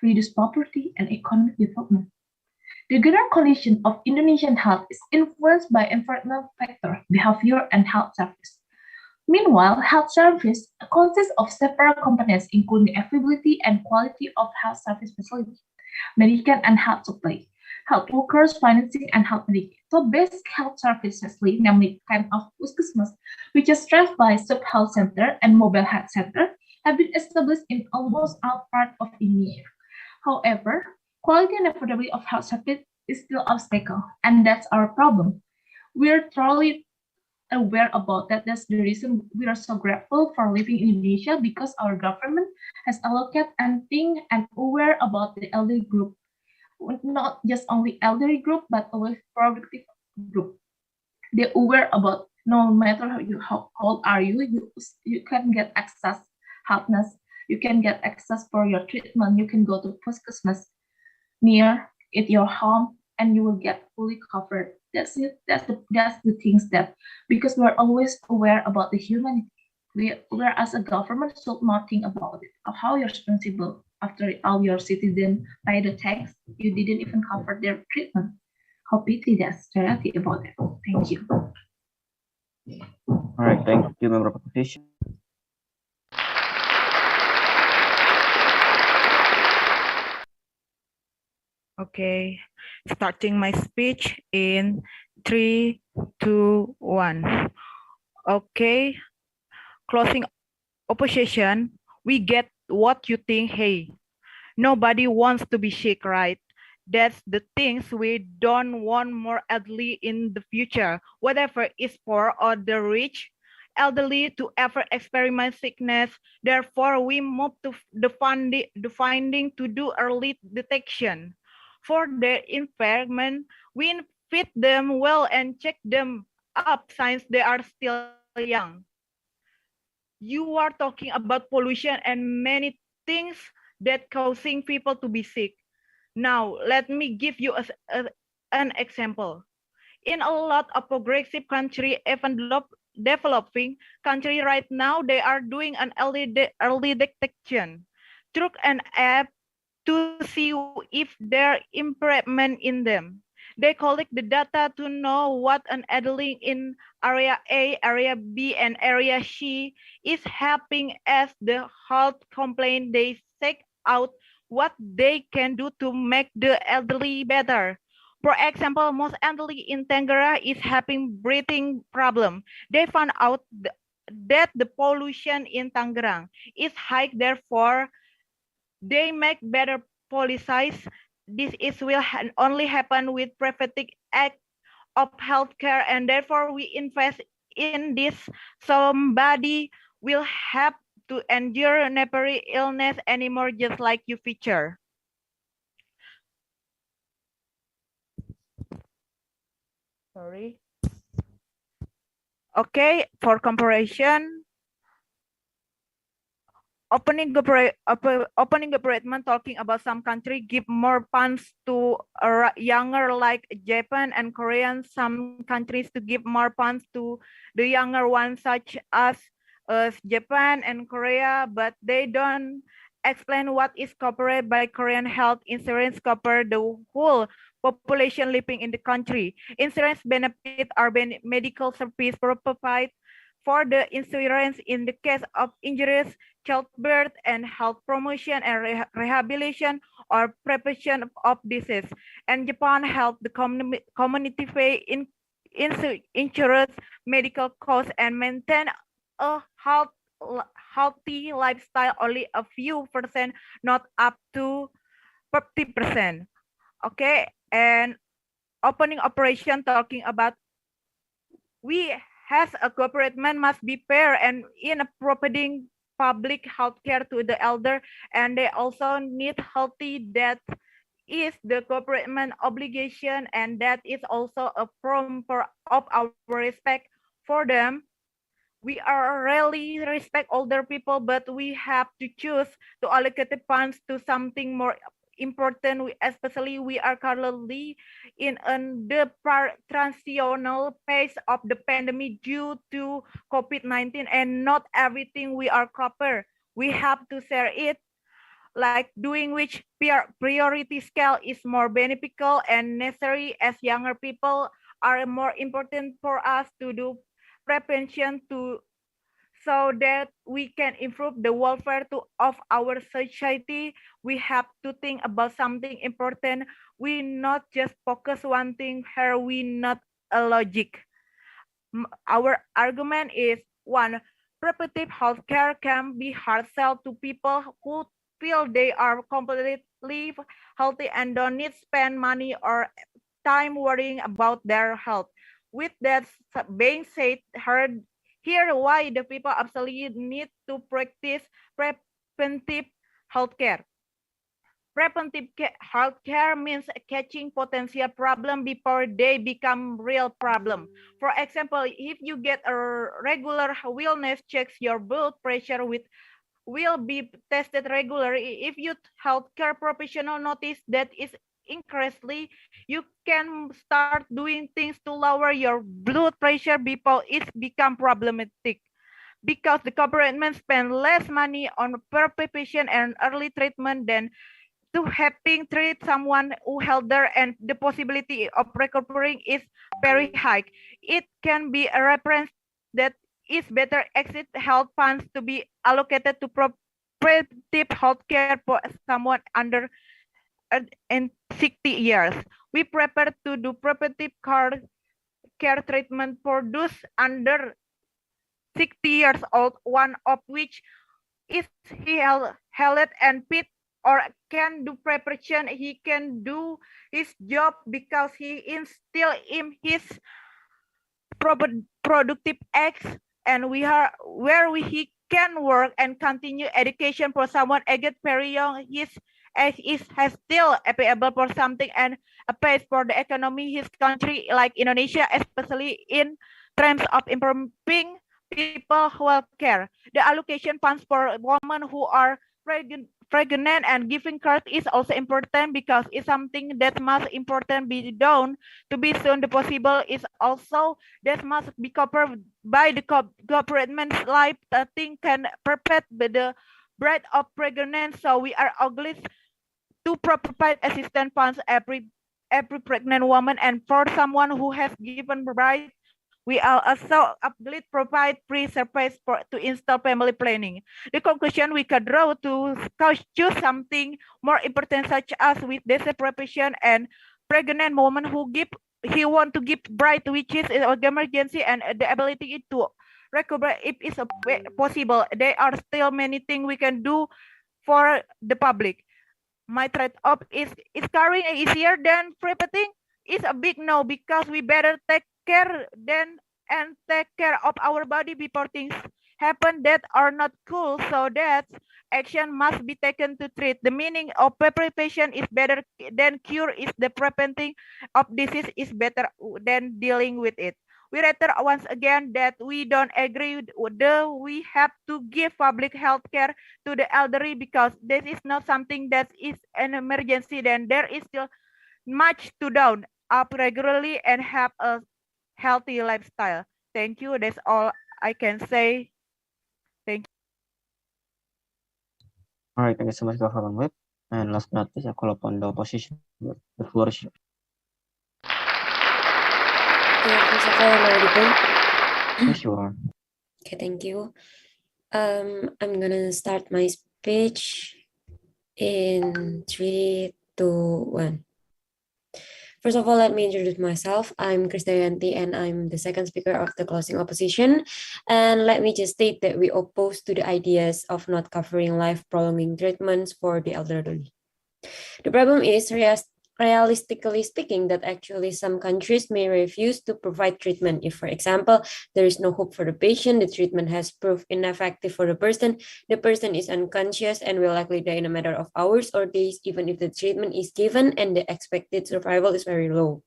reduce poverty, and economic development. The general condition of Indonesian health is influenced by environmental factors, behavior, and health service. Meanwhile, health service consists of several components, including the availability and quality of health service facilities, medical and health supply, health workers, financing, and health medication. So basic health services, namely kind of puskesmas, which is staffed by sub-health center and mobile health center, have been established in almost all parts of Indonesia. However, quality and affordability of health service is still an obstacle, and that's our problem. We're thoroughly aware about that. That's the reason we are so grateful for living in Indonesia, because our government has allocated and think and aware about the elderly group, not just only elderly group, but also productive group. They're aware about no matter how old are you can get access healthness, you can get access for your treatment, you can go to puskesmas near at your home and you will get fully covered. That's it. That's the things that, because we're always aware about the humanity. We're as a government should not think about it, of how you're responsible after all your citizens pay the tax, you didn't even cover their treatment. How pity that's reality about it. Thank you. All right, thank you, member of petition. Okay, starting my speech in 3, 2, 1. Okay, closing opposition, we get what you think. Hey, nobody wants to be sick, right? That's the things we don't want more elderly in the future, whatever is poor or the rich. Elderly to ever experiment sickness. Therefore, we move to the finding to do early detection. For their impairment, we feed them well and check them up since they are still young. You are talking about pollution and many things that causing people to be sick. Now, let me give you an example. In a lot of progressive country, even developing country right now, they are doing an early detection through an app to see if there improvement in them. They collect the data to know what an elderly in area A, area B, and area C is having as the health complaint. They check out what they can do to make the elderly better. For example, most elderly in Tenggara is having breathing problem. They found out that the pollution in Tangerang is high, therefore they make better policies. This is will only happen with preventive act of healthcare, and therefore we invest in this. Somebody will have to endure never illness anymore, just like you feature. Sorry. Okay, for comparison, opening government talking about some country give more funds to younger like Japan and Korean. Some countries to give more funds to the younger ones such as Japan and Korea, but they don't explain what is covered by Korean health insurance cover the whole population living in the country. Insurance benefit are medical service provided for the insurance in the case of injuries, childbirth, and health promotion and rehabilitation or prevention of disease. And Japan helped the community pay insurance, medical costs, and maintain a healthy lifestyle only a few percent, not up to 50%. Okay, and opening operation talking about we as a government must be fair and in providing public health care to the elder, and they also need healthy. That is the government obligation, and that is also a form of our respect for them. We are really respect older people, but we have to choose to allocate the funds to something more important. Especially we are currently in the transitional phase of the pandemic due to COVID-19, and not everything we are covered. We have to share it, like doing which priority scale is more beneficial and necessary, as younger people are more important for us to do prevention to so that we can improve the welfare of our society. We have to think about something important. We not just focus one thing here, we not a logic. Our argument is one, preventive healthcare can be hard sell to people who feel they are completely healthy and don't need spend money or time worrying about their health. With that being said, here why the people absolutely need to practice preventive healthcare. Preventive healthcare means catching potential problem before they become real problem. For example, if you get a regular wellness checks, your blood pressure will be tested regularly. If you healthcare professional notice that is increasingly, you can start doing things to lower your blood pressure before it become problematic. Because the government spend less money on prevention and early treatment than to helping treat someone who healthier, and the possibility of recovering is very high. It can be a reference that is better exit health funds to be allocated to preventive healthcare for someone under and 60 years. We prepare to do preventive care treatment for those under 60 years old, one of which is health and fit or can do preparation, he can do his job because he is still in his productive age, and we are where he can work and continue education. For someone aged very young, his age has still available for something and a pace for the economy. His country like Indonesia, especially in terms of improving people welfare. The allocation funds for women who are pregnant and giving birth is also important because it's something that must important be done to be soon the possible is also that must be covered by the government's life that thing can perpetuate the breath of pregnancy. So we are obliged to provide assistance funds every pregnant woman, and for someone who has given birth, we are also obliged to provide free service to install family planning. The conclusion we could draw to choose something more important, such as with this preparation and pregnant woman who he want to give birth, which is an emergency, and the ability to recover if it's possible. There are still many things we can do for the public. My trade-off is carrying easier than preparing is a big no, because we better take care and take care of our body before things happen that are not cool. So that action must be taken to treat. The meaning of preparation is better than cure is the preventing of disease is better than dealing with it. We reiterate once again that we don't agree with we have to give public health care to the elderly because this is not something that is an emergency. Then there is still much to down up regularly and have a healthy lifestyle. Thank you. That's all I can say. Thank you. All right, thank you so much, Government Whip. And last but not least, I call upon the opposition. The floor is yours. Okay, first of all, am I audible? Yes, you are. Okay, thank you. I'm gonna start my speech in 3, 2, 1. First of all, let me introduce myself. I'm Krisdayanti and I'm the second speaker of the closing opposition. And let me just state that we oppose to the ideas of not covering life-prolonging treatments for the elderly. The problem is, realistically speaking, that actually some countries may refuse to provide treatment. If, for example, there is no hope for the patient, the treatment has proved ineffective for the person is unconscious and will likely die in a matter of hours or days, even if the treatment is given and the expected survival is very low.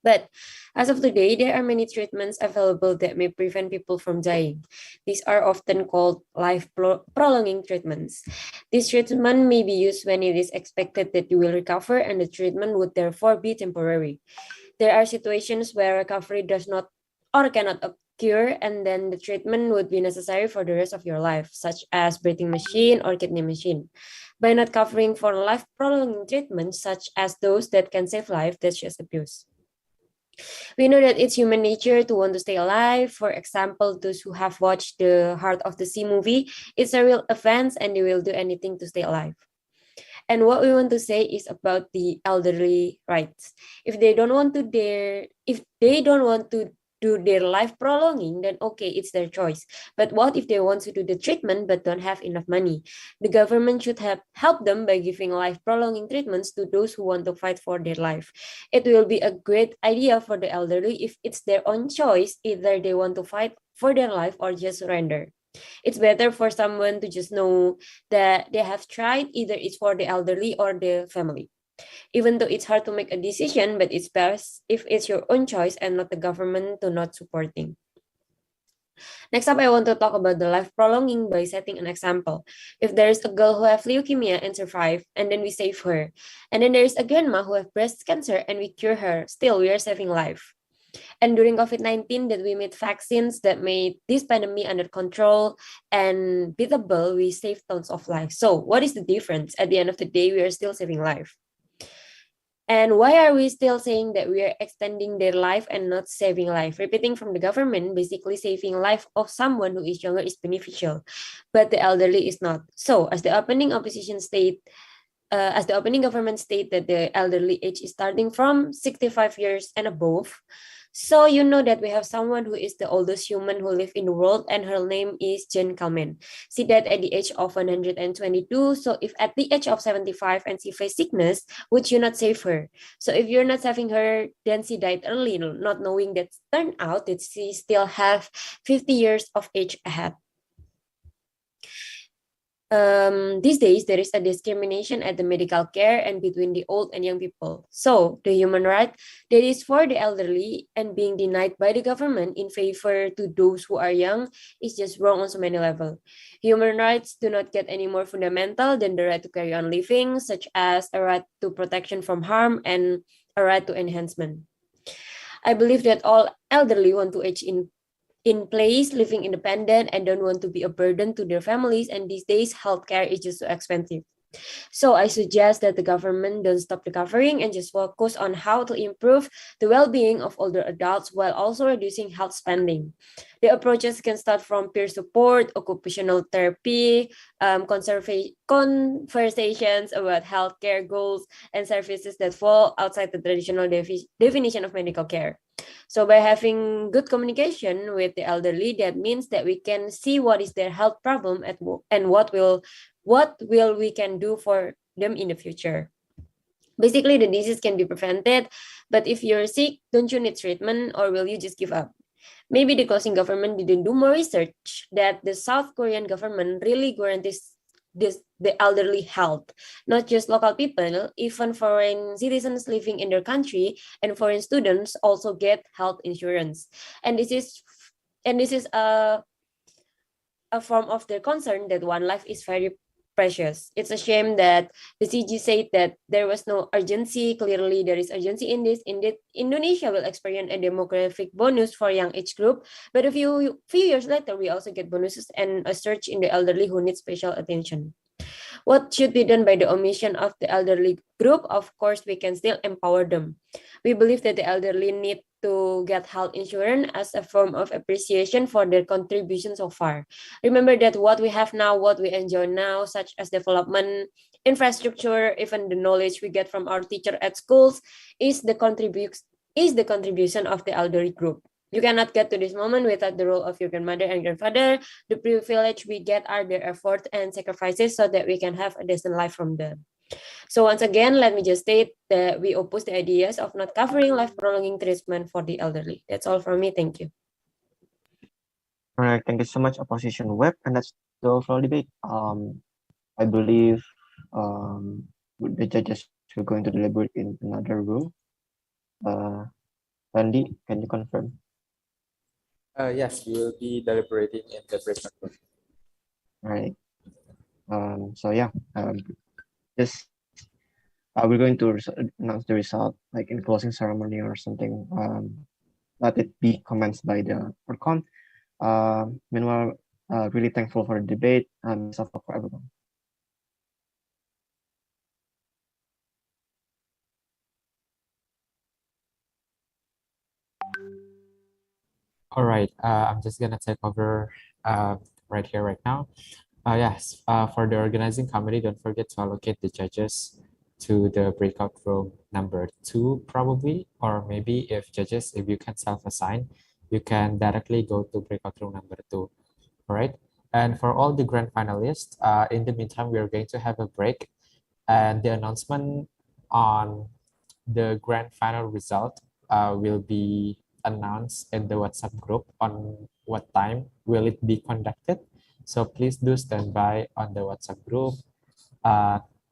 But as of today, there are many treatments available that may prevent people from dying. These are often called life-prolonging treatments. This treatment may be used when it is expected that you will recover, and the treatment would therefore be temporary. There are situations where recovery does not or cannot occur, and then the treatment would be necessary for the rest of your life, such as breathing machine or kidney machine. By not covering for life-prolonging treatments, such as those that can save life, that's just abuse. We know that it's human nature to want to stay alive. For example, those who have watched the Heart of the Sea movie, it's a real event and they will do anything to stay alive. And what we want to say is about the elderly rights. If they don't want to do their life prolonging, then okay, it's their choice. But what if they want to do the treatment but don't have enough money? The government should help them by giving life prolonging treatments to those who want to fight for their life. It will be a great idea for the elderly if it's their own choice, either they want to fight for their life or just surrender. It's better for someone to just know that they have tried, either it's for the elderly or the family. Even though it's hard to make a decision, but it's best if it's your own choice and not the government to not supporting. Next up, I want to talk about the life prolonging by setting an example. If there is a girl who has leukemia and survive, and then we save her, and then there is a grandma who has breast cancer and we cure her, still we are saving life. And during COVID-19, that we made vaccines that made this pandemic under control and beatable, we saved tons of lives. So what is the difference? At the end of the day, we are still saving life. And why are we still saying that we are extending their life and not saving life? Repeating from the government, basically saving life of someone who is younger is beneficial, but the elderly is not. So as the opening government state that the elderly age is starting from 65 years and above. So you know that we have someone who is the oldest human who live in the world, and her name is Jane Kamen. She died at the age of 122. So if at the age of 75 and she faced sickness, would you not save her? So if you're not saving her, then she died early, not knowing that turned out that she still have 50 years of age ahead. These days, there is a discrimination at the medical care and between the old and young people. So the human right that is for the elderly and being denied by the government in favor to those who are young is just wrong on so many levels. Human rights do not get any more fundamental than the right to carry on living, such as a right to protection from harm and a right to enhancement. I believe that all elderly want to age in place, living independent, and don't want to be a burden to their families. And these days, healthcare is just so expensive. So I suggest that the government don't stop the covering and just focus on how to improve the well-being of older adults while also reducing health spending. The approaches can start from peer support, occupational therapy, conversations about healthcare goals, and services that fall outside the traditional definition of medical care. So by having good communication with the elderly, that means that we can see what is their health problem and what will we can do for them in the future. Basically, the disease can be prevented, but if you're sick, don't you need treatment or will you just give up? Maybe the closing government didn't do more research that the South Korean government really guarantees the elderly health, not just local people, even foreign citizens living in their country and foreign students also get health insurance. And this is a form of their concern that one life is very precious. It's a shame that the CG said that there was no urgency. Clearly, there is urgency in this. Indeed, Indonesia will experience a demographic bonus for young age group, but a few years later, we also get bonuses and a surge in the elderly who need special attention. What should be done by the omission of the elderly group? Of course, we can still empower them. We believe that the elderly need to get health insurance as a form of appreciation for their contribution so far. Remember that what we have now, what we enjoy now, such as development, infrastructure, even the knowledge we get from our teacher at schools, is the contribution of the elderly group. You cannot get to this moment without the role of your grandmother and grandfather. The privilege we get are their effort and sacrifices so that we can have a decent life from them. So once again, let me just state that we oppose the ideas of not covering life prolonging treatment for the elderly. That's all from me. Thank you. All right, thank you so much, Opposition Web, and that's the overall debate. I believe the judges are going to deliberate in another room. Randy, can you confirm? Yes, we will be deliberating in the breakout room. All right. So yeah, just we're going to announce the result like in closing ceremony or something. Let it be commenced by the Orcon. Meanwhile, really thankful for the debate and best of luck for everyone. All right, I'm just gonna take over right here, right now. Yes, for the organizing committee, don't forget to allocate the judges to the breakout room number 2, probably, or maybe if you can self-assign, you can directly go to breakout room number 2. All right. And for all the grand finalists, in the meantime, we are going to have a break, and the announcement on the grand final result will be announced in the WhatsApp group on what time will it be conducted. So please do stand by on the WhatsApp group.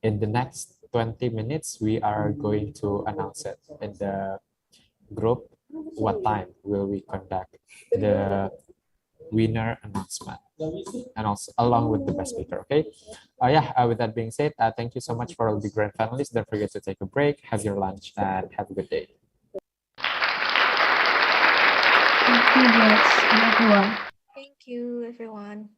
In the next 20 minutes, we are going to announce it in the group what time will we conduct the winner announcement, and also along with the best speaker. Okay. With that being said, thank you so much for all the grand finalists. Don't forget to take a break, have your lunch, and have a good day. Thank you, guys, and everyone. Thank you, everyone.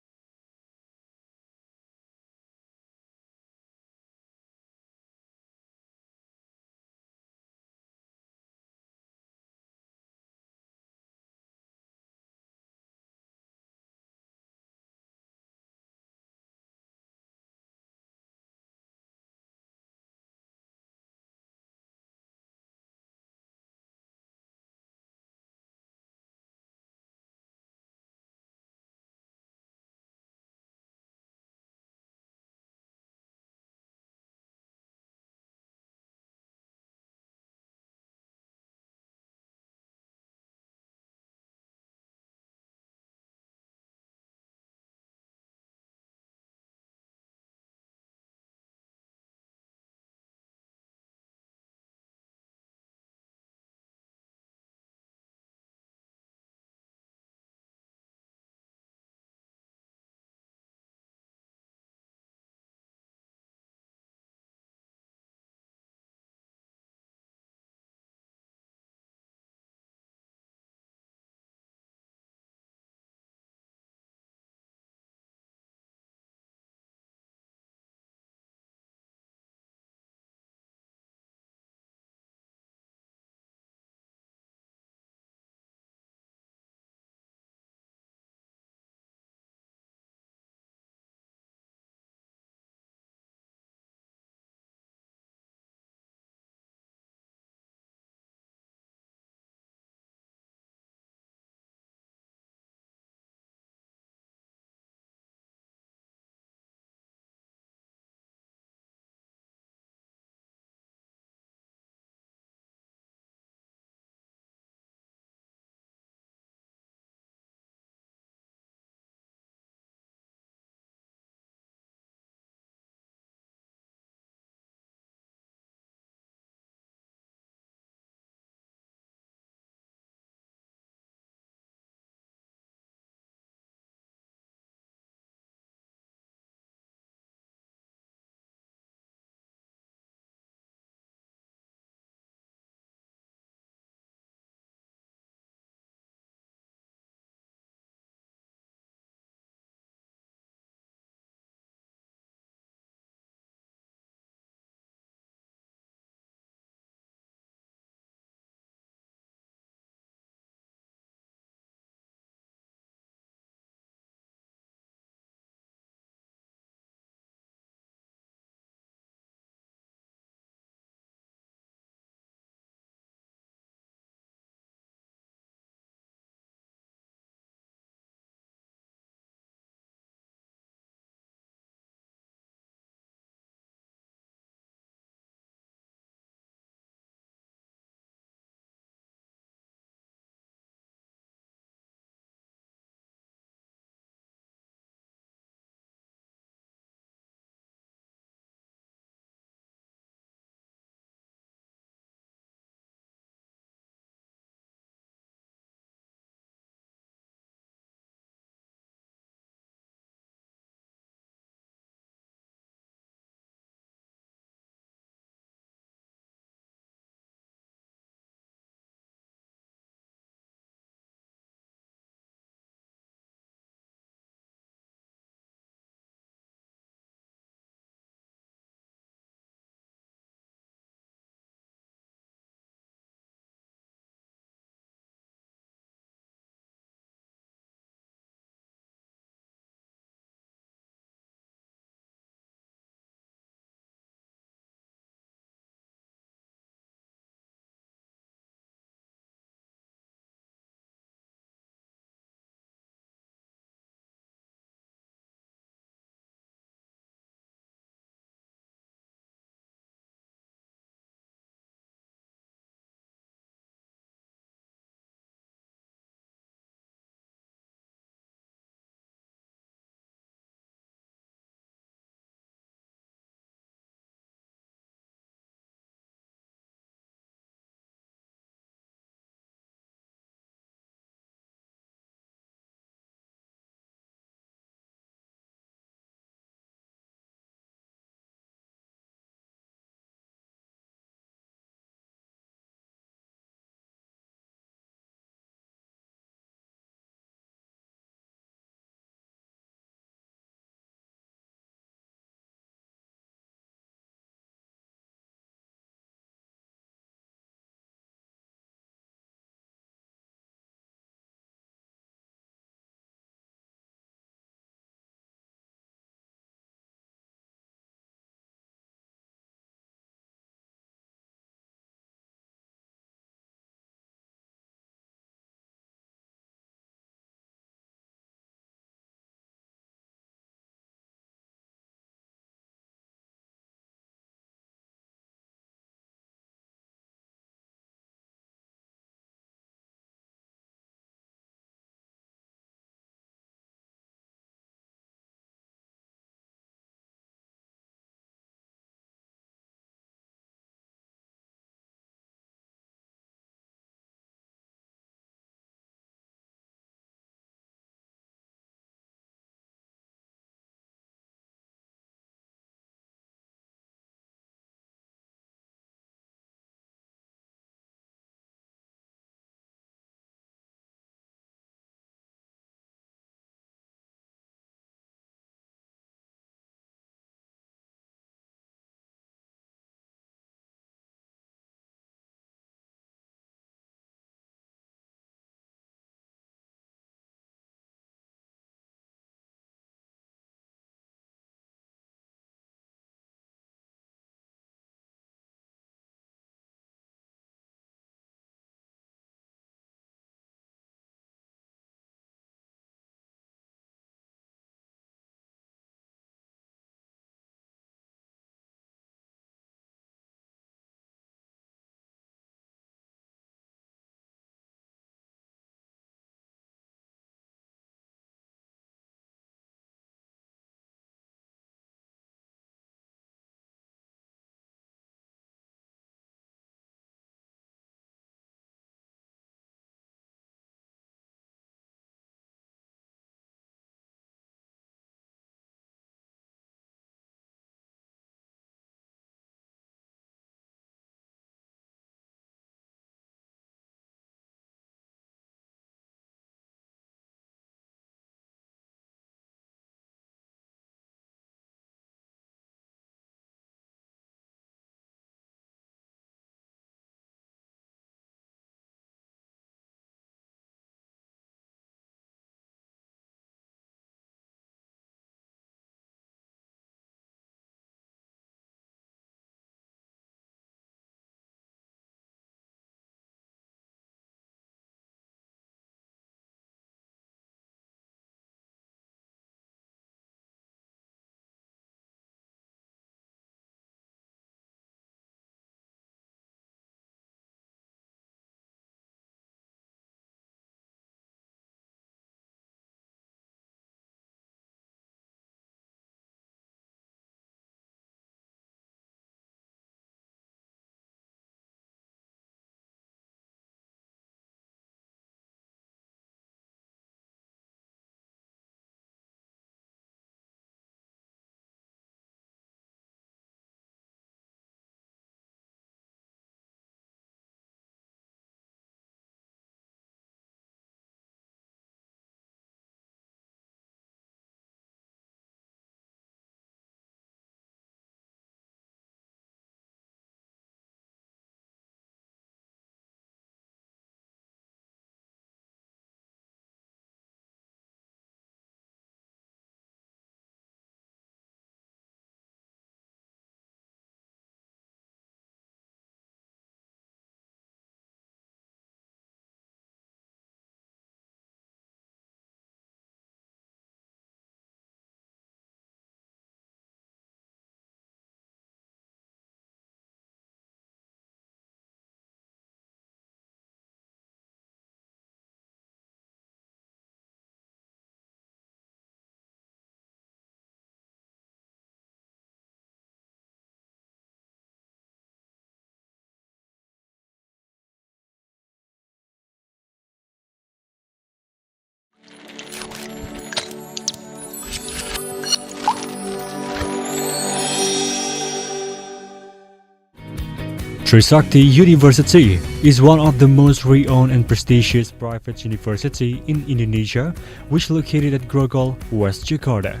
Trisakti University is one of the most renowned and prestigious private university in Indonesia, which is located at Grogol, West Jakarta.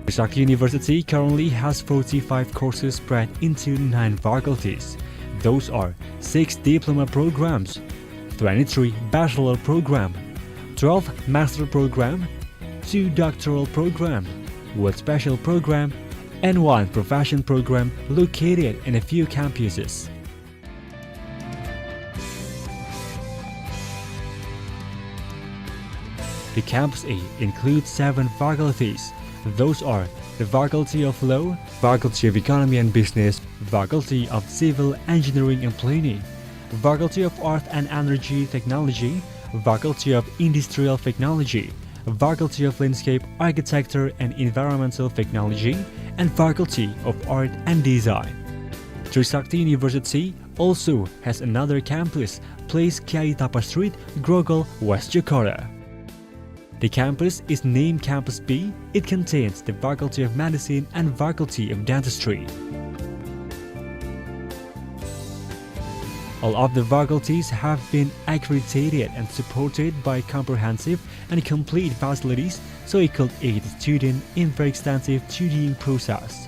Trisakti University currently has 45 courses spread into 9 faculties. Those are 6 diploma programs, 23 bachelor program, 12 master program, 2 doctoral program, 1 special program, and 1 profession program located in a few campuses. The Campus A includes 7 faculties. Those are the Faculty of Law, Faculty of Economy and Business, Faculty of Civil Engineering and Planning, Faculty of Art and Energy Technology, Faculty of Industrial Technology, Faculty of Landscape Architecture and Environmental Technology, and Faculty of Art and Design. Trisakti University also has another campus, Place Kiai Tapa Street, Grogol, West Jakarta. The campus is named Campus B. It contains the Faculty of Medicine and Faculty of Dentistry. All of the faculties have been accredited and supported by comprehensive and complete facilities so it could aid the student in very extensive studying process.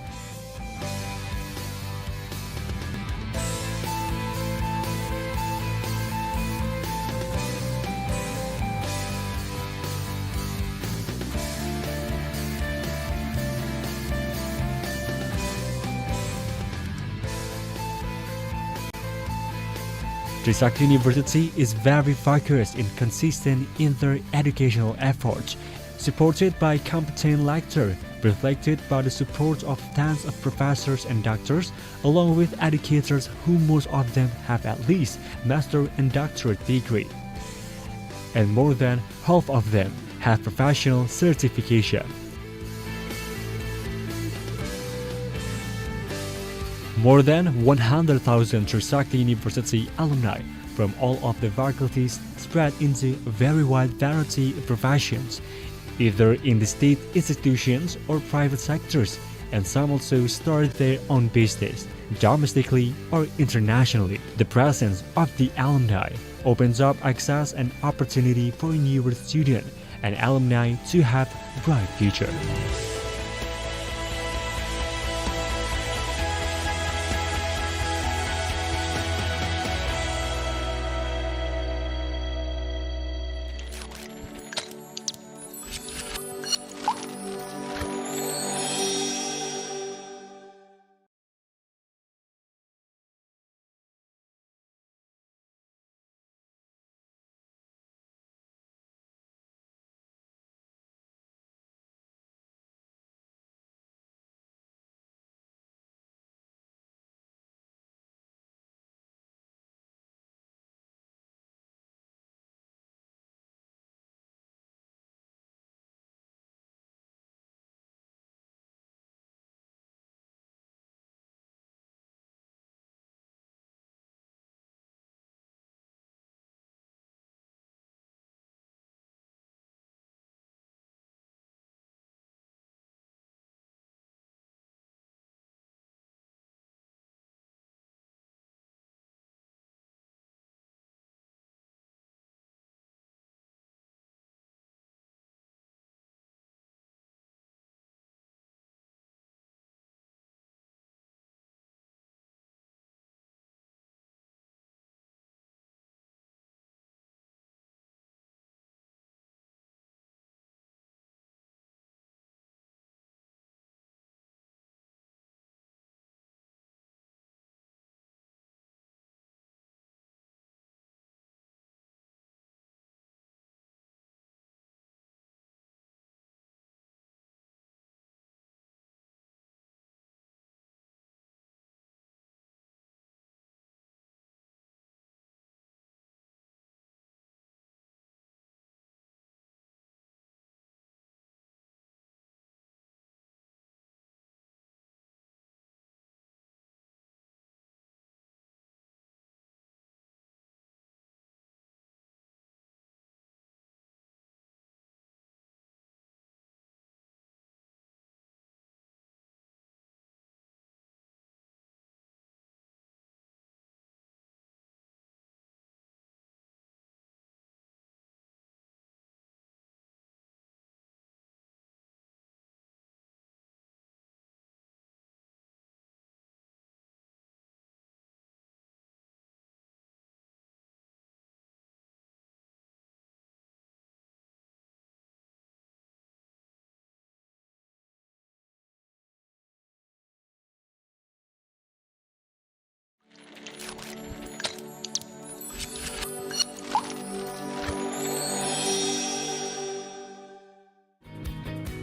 Trisakti University is very focused and consistent in their educational efforts, supported by competent lecturers, reflected by the support of tens of professors and doctors, along with educators who most of them have at least master and doctorate degree. And more than half of them have professional certification. More than 100,000 Trisakti University alumni from all of the faculties spread into a very wide variety of professions, either in the state institutions or private sectors, and some also start their own business, domestically or internationally. The presence of the alumni opens up access and opportunity for newer students and alumni to have a bright future.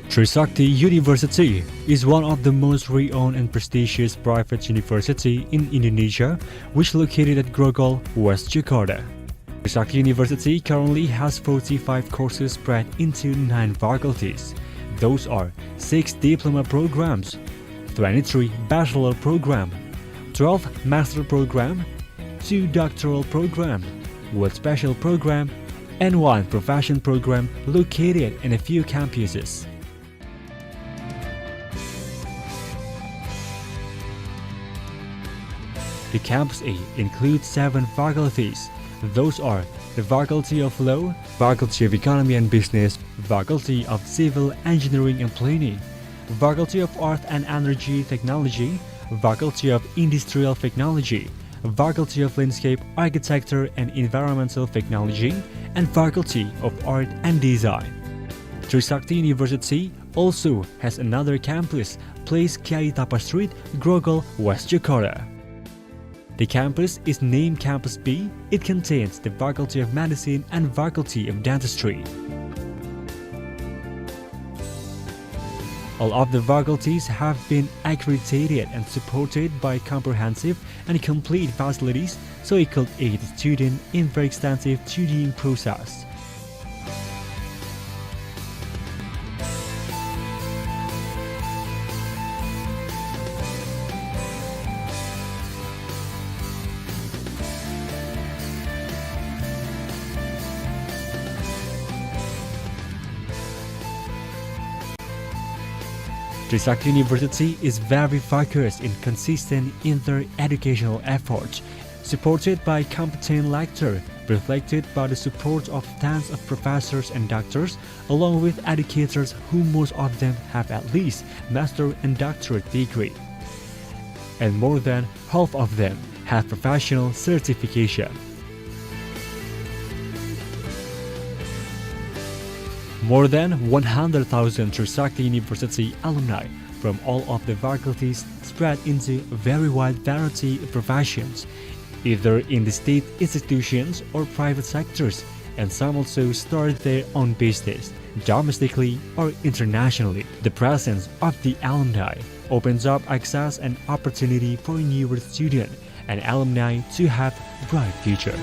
Trisakti University is one of the most renowned and prestigious private university in Indonesia, which is located at Grogol, West Jakarta. Trisakti University currently has 45 courses spread into 9 faculties. Those are 6 diploma programs, 23 bachelor program, 12 master program, 2 doctoral program, 1 special program, and 1 profession program located in a few campuses. The Campus A includes 7 faculties. Those are the Faculty of Law, Faculty of Economy and Business, Faculty of Civil Engineering and Planning, Faculty of Art and Energy Technology, Faculty of Industrial Technology, Faculty of Landscape Architecture and Environmental Technology, and Faculty of Art and Design. Trisakti University also has another campus, Place Kiai Tapa Street, Grogol, West Jakarta. The campus is named Campus B. It contains the Faculty of Medicine and Faculty of Dentistry. All of the faculties have been accredited and supported by comprehensive and complete facilities so it could aid the student in very extensive studying process. Trisakti University is very focused and consistent in their educational efforts, supported by competent lecturers, reflected by the support of tens of professors and doctors, along with educators who most of them have at least master and doctorate degree. And more than half of them have professional certification. More than 100,000 Trisakti University alumni from all of the faculties spread into a very wide variety of professions, either in the state institutions or private sectors, and some also start their own business, domestically or internationally. The presence of the alumni opens up access and opportunity for newer students and alumni to have a bright future.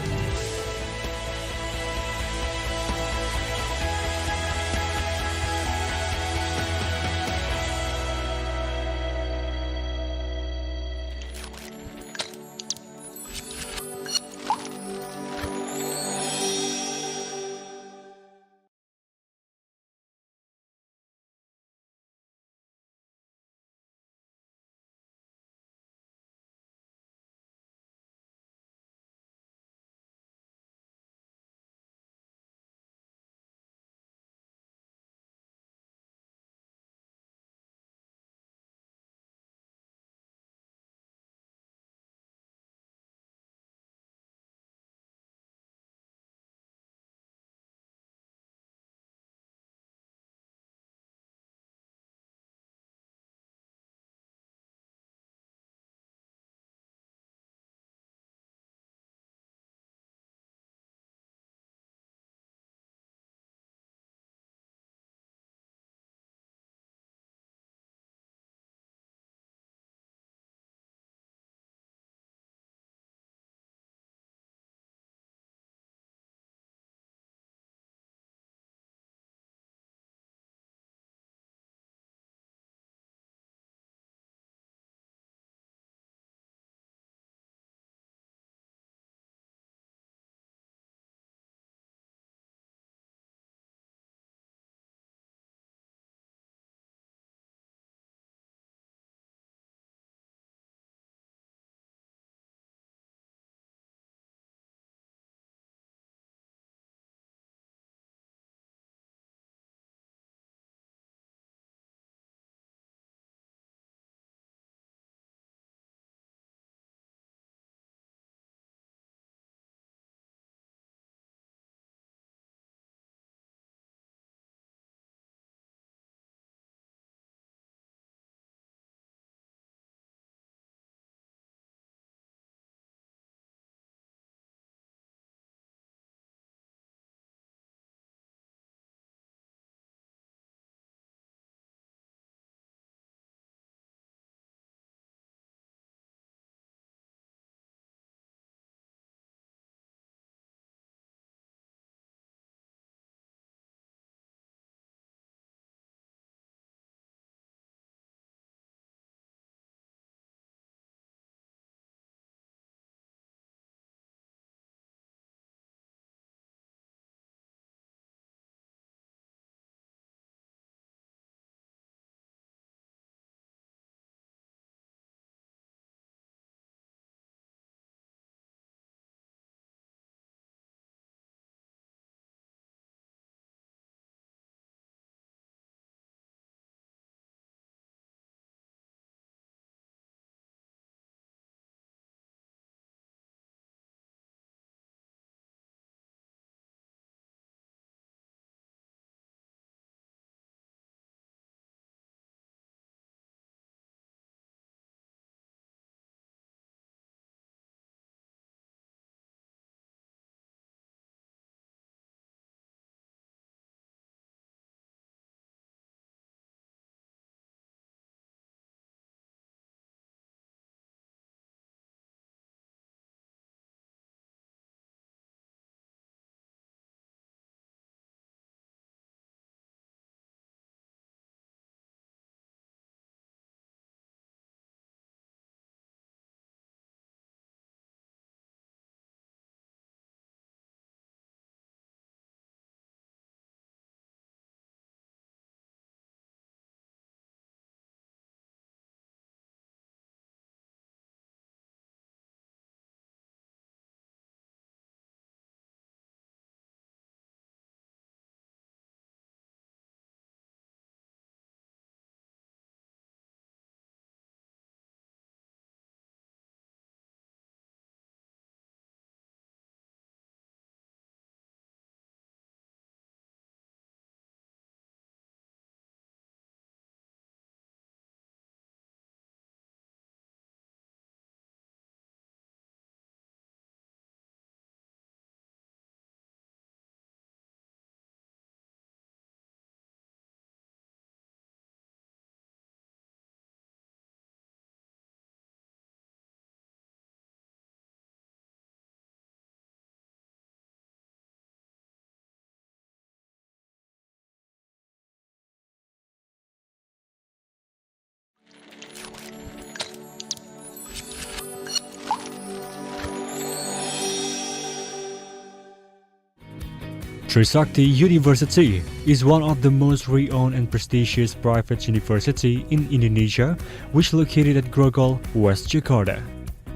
Trisakti University is one of the most renowned and prestigious private university in Indonesia, which is located at Grogol, West Jakarta.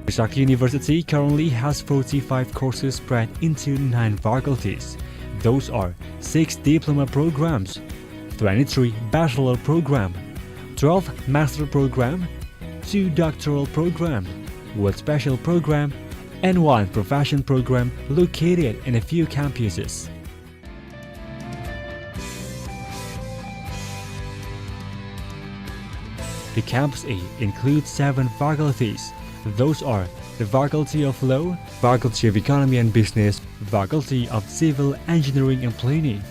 Trisakti University currently has 45 courses spread into 9 faculties. Those are 6 diploma programs, 23 bachelor program, 12 master program, 2 doctoral program, 1 special program, and 1 profession program located in a few campuses. The Campus A includes 7 faculties. Those are the Faculty of Law, Faculty of Economy and Business, Faculty of Civil Engineering and Planning,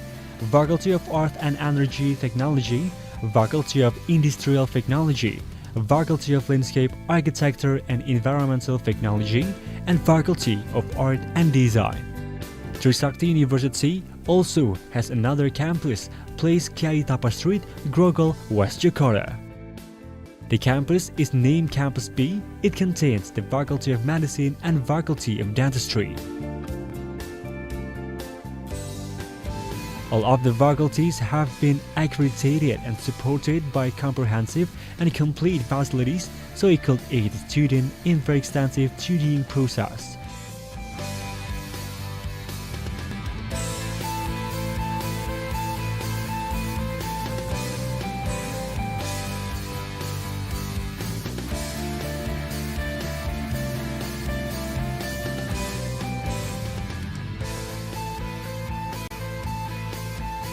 Faculty of Art and Energy Technology, Faculty of Industrial Technology, Faculty of Landscape Architecture and Environmental Technology, and Faculty of Art and Design. Trisakti University also has another campus, Place Kiai Tapa Street, Grogol, West Jakarta. The campus is named Campus B. It contains the Faculty of Medicine and Faculty of Dentistry. All of the faculties have been accredited and supported by comprehensive and complete facilities so it could aid the student in very extensive studying process.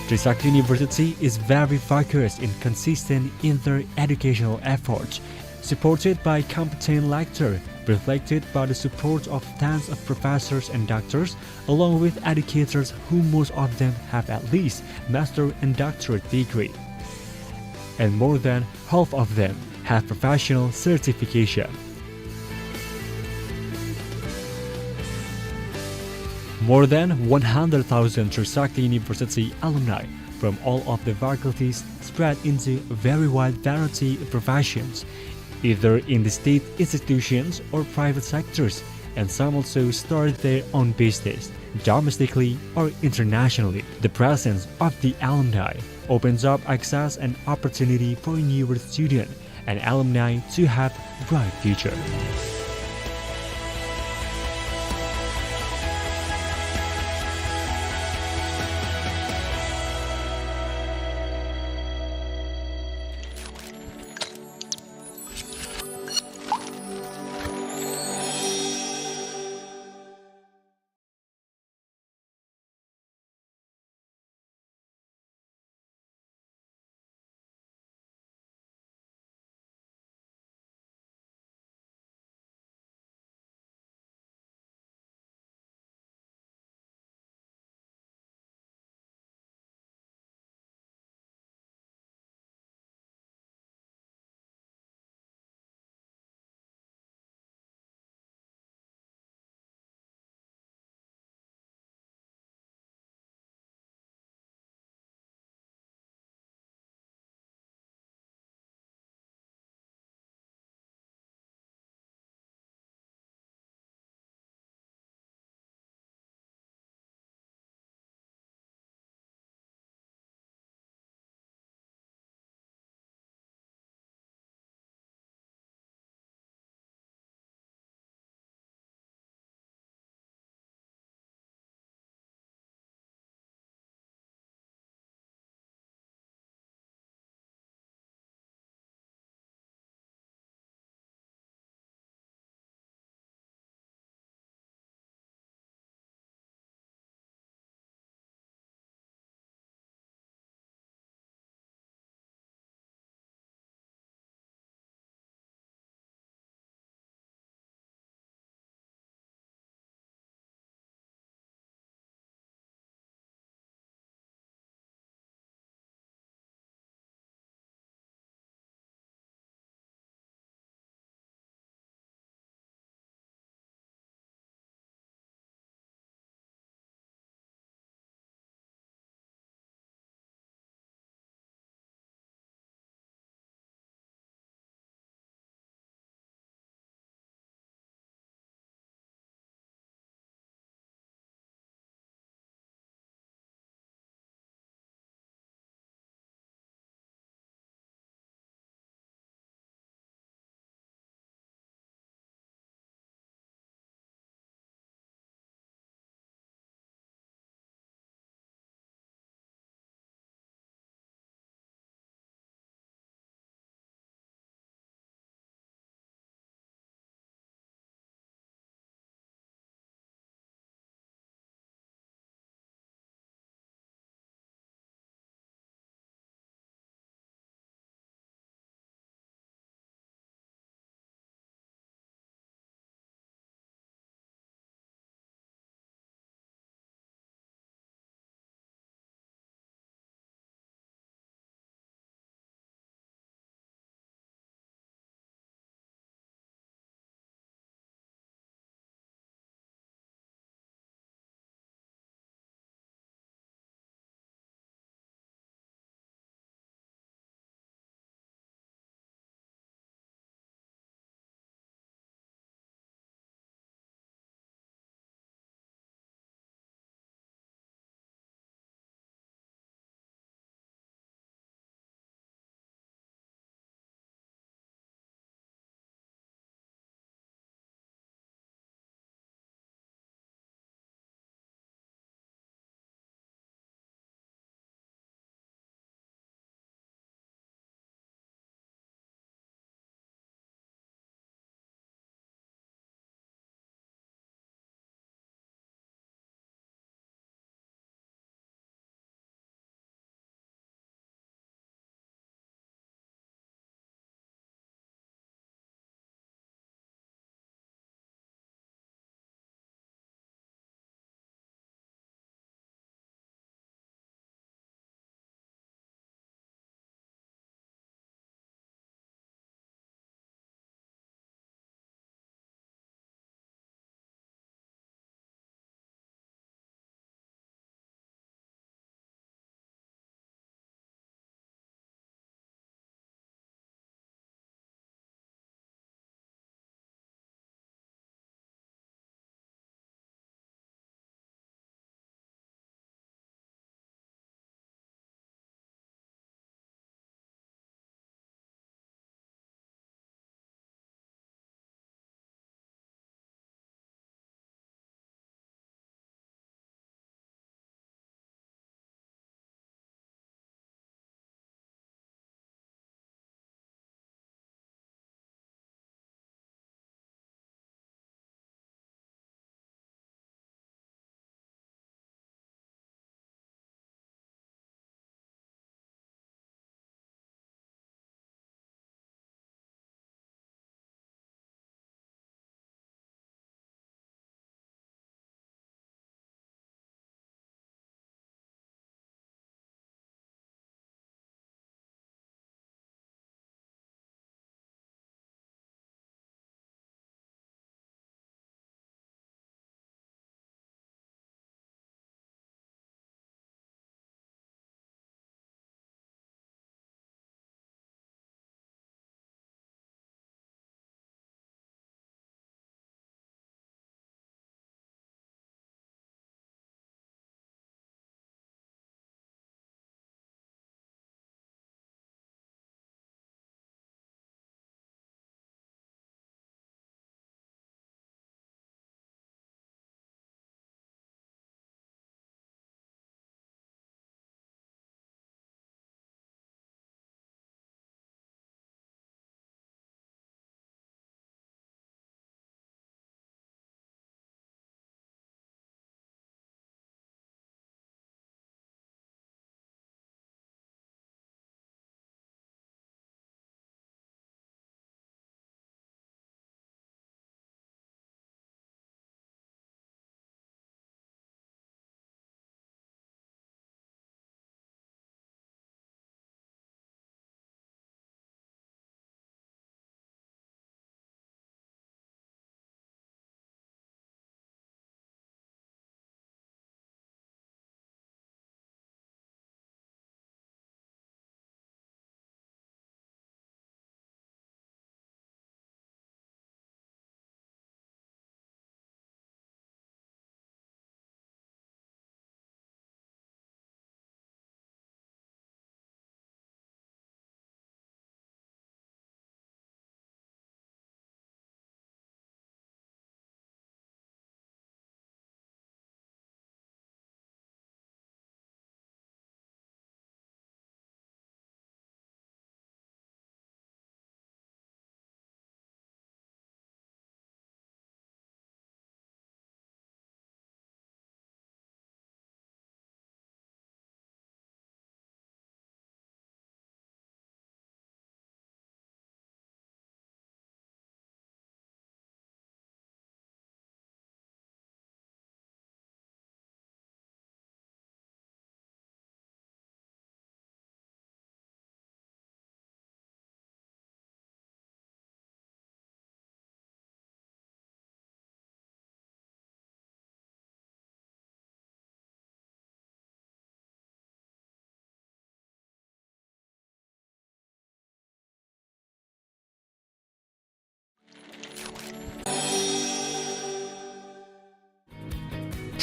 Trisakti University is very focused and consistent in their educational efforts, supported by competent lecturers, reflected by the support of tens of professors and doctors, along with educators who most of them have at least master and doctorate degree. And more than half of them have professional certification. More than 100,000 Trisakti University alumni from all of the faculties spread into a very wide variety of professions, either in the state institutions or private sectors, and some also started their own business, domestically or internationally. The presence of the alumni opens up access and opportunity for newer students and alumni to have a bright future.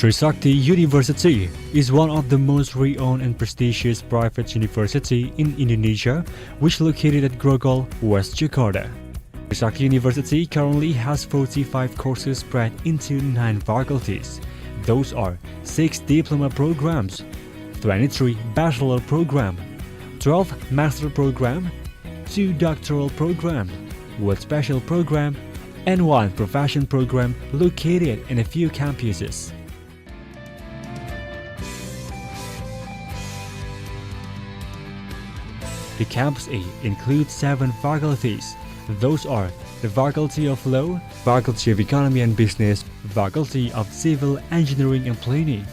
Trisakti University is one of the most renowned and prestigious private university in Indonesia, which is located at Grogol, West Jakarta. Trisakti University currently has 45 courses spread into 9 faculties. Those are 6 diploma programs, 23 bachelor program, 12 master program, 2 doctoral program, 1 special program, and 1 profession program located in a few campuses. The Campus A includes 7 faculties. Those are the Faculty of Law, Faculty of Economy and Business, Faculty of Civil Engineering and Planning,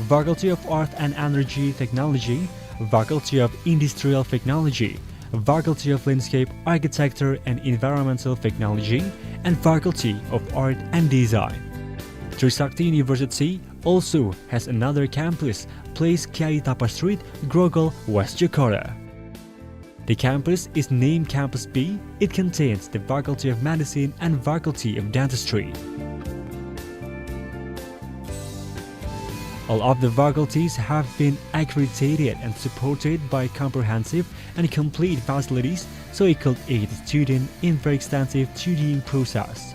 Faculty of Art and Energy Technology, Faculty of Industrial Technology, Faculty of Landscape Architecture and Environmental Technology, and Faculty of Art and Design. Trisakti University also has another campus, Place Kiai Tapa Street, Grogol, West Jakarta. The campus is named Campus B. It contains the Faculty of Medicine and Faculty of Dentistry. All of the faculties have been accredited and supported by comprehensive and complete facilities so it could aid the student in very extensive studying process.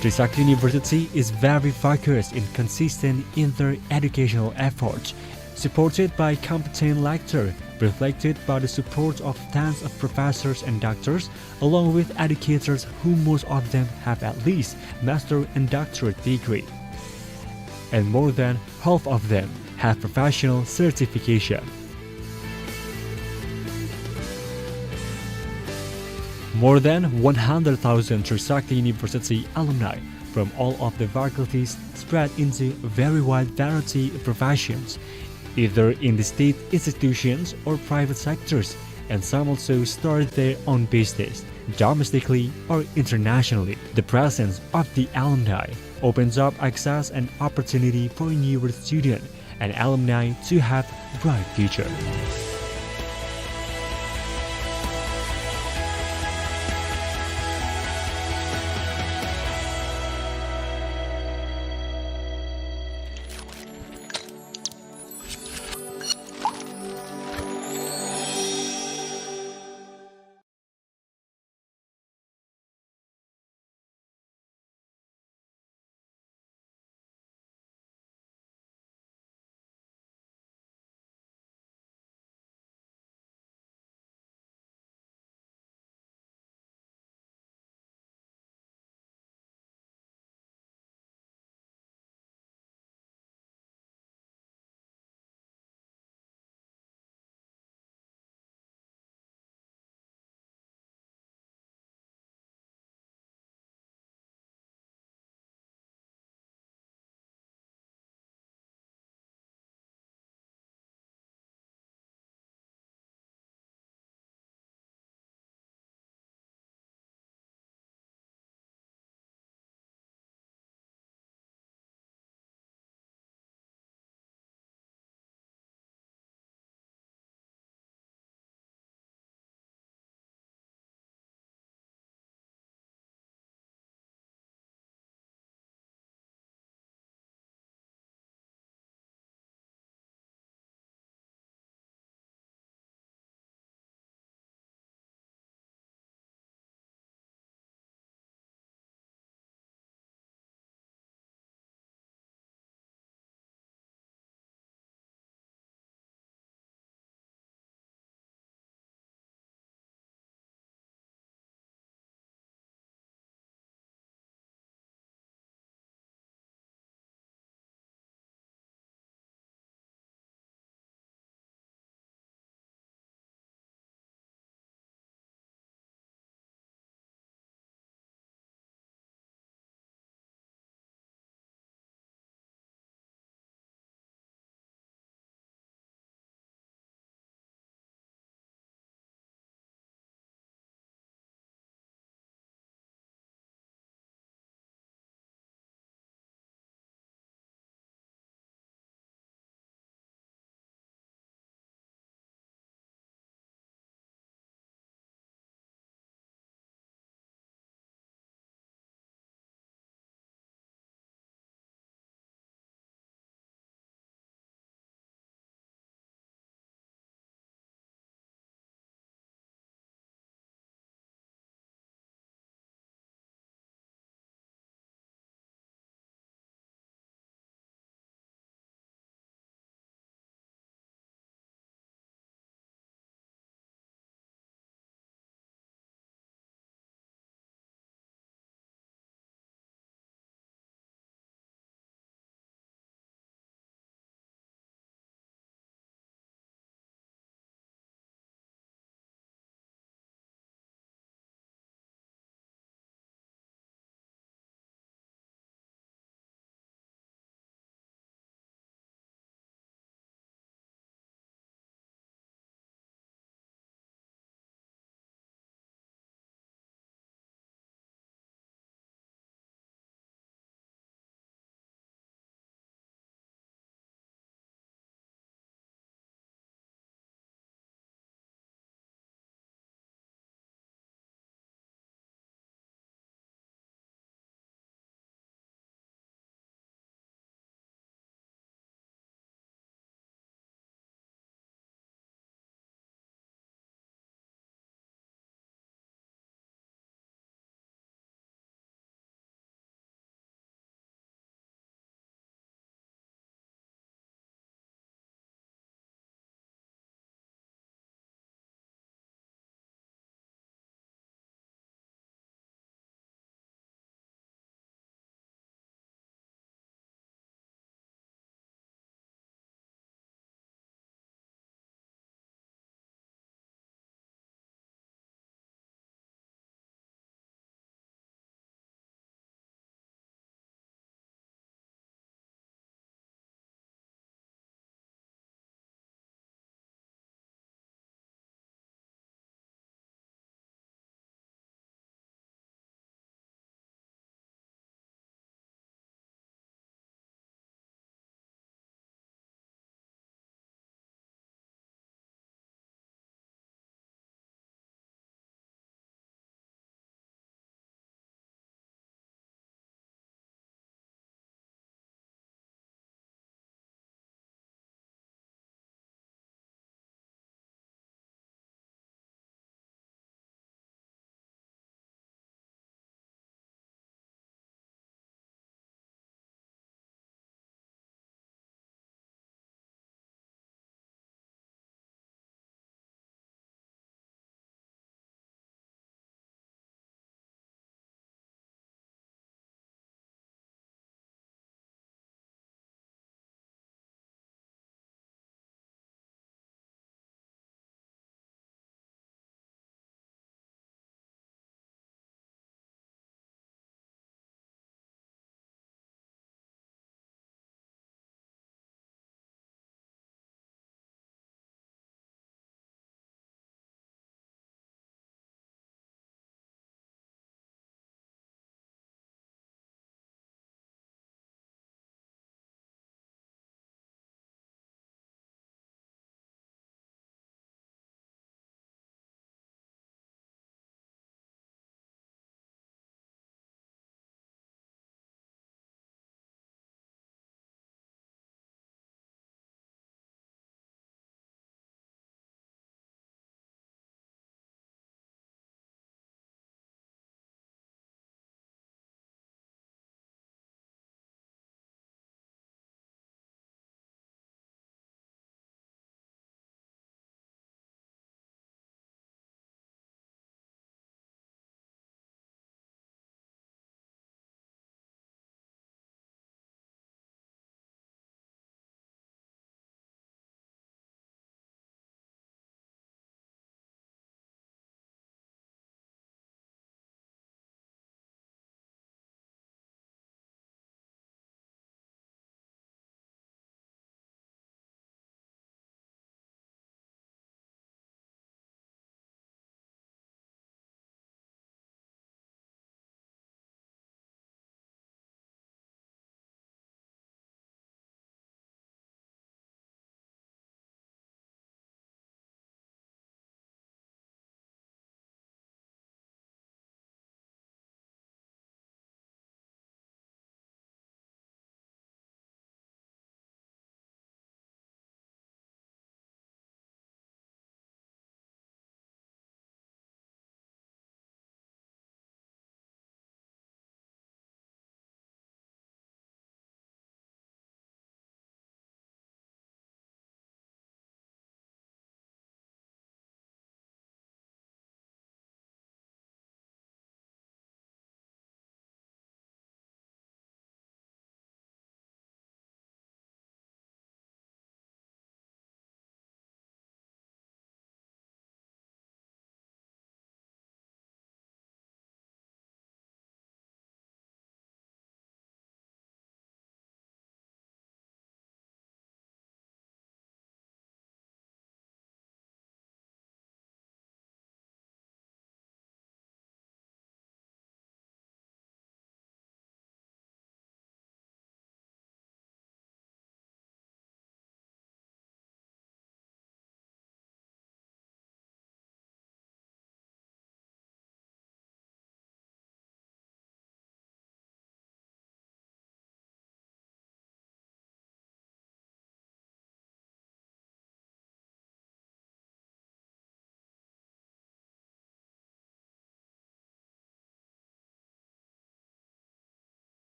Trisakti University is very focused and consistent in their educational efforts, supported by competent lecturers, reflected by the support of tens of professors and doctors, along with educators who most of them have at least master and doctorate degree. And more than half of them have professional certification. More than 100,000 Trisakti University alumni from all of the faculties spread into a very wide variety of professions, either in the state institutions or private sectors, and some also start their own business, domestically or internationally. The presence of the alumni opens up access and opportunity for newer students and alumni to have a bright future.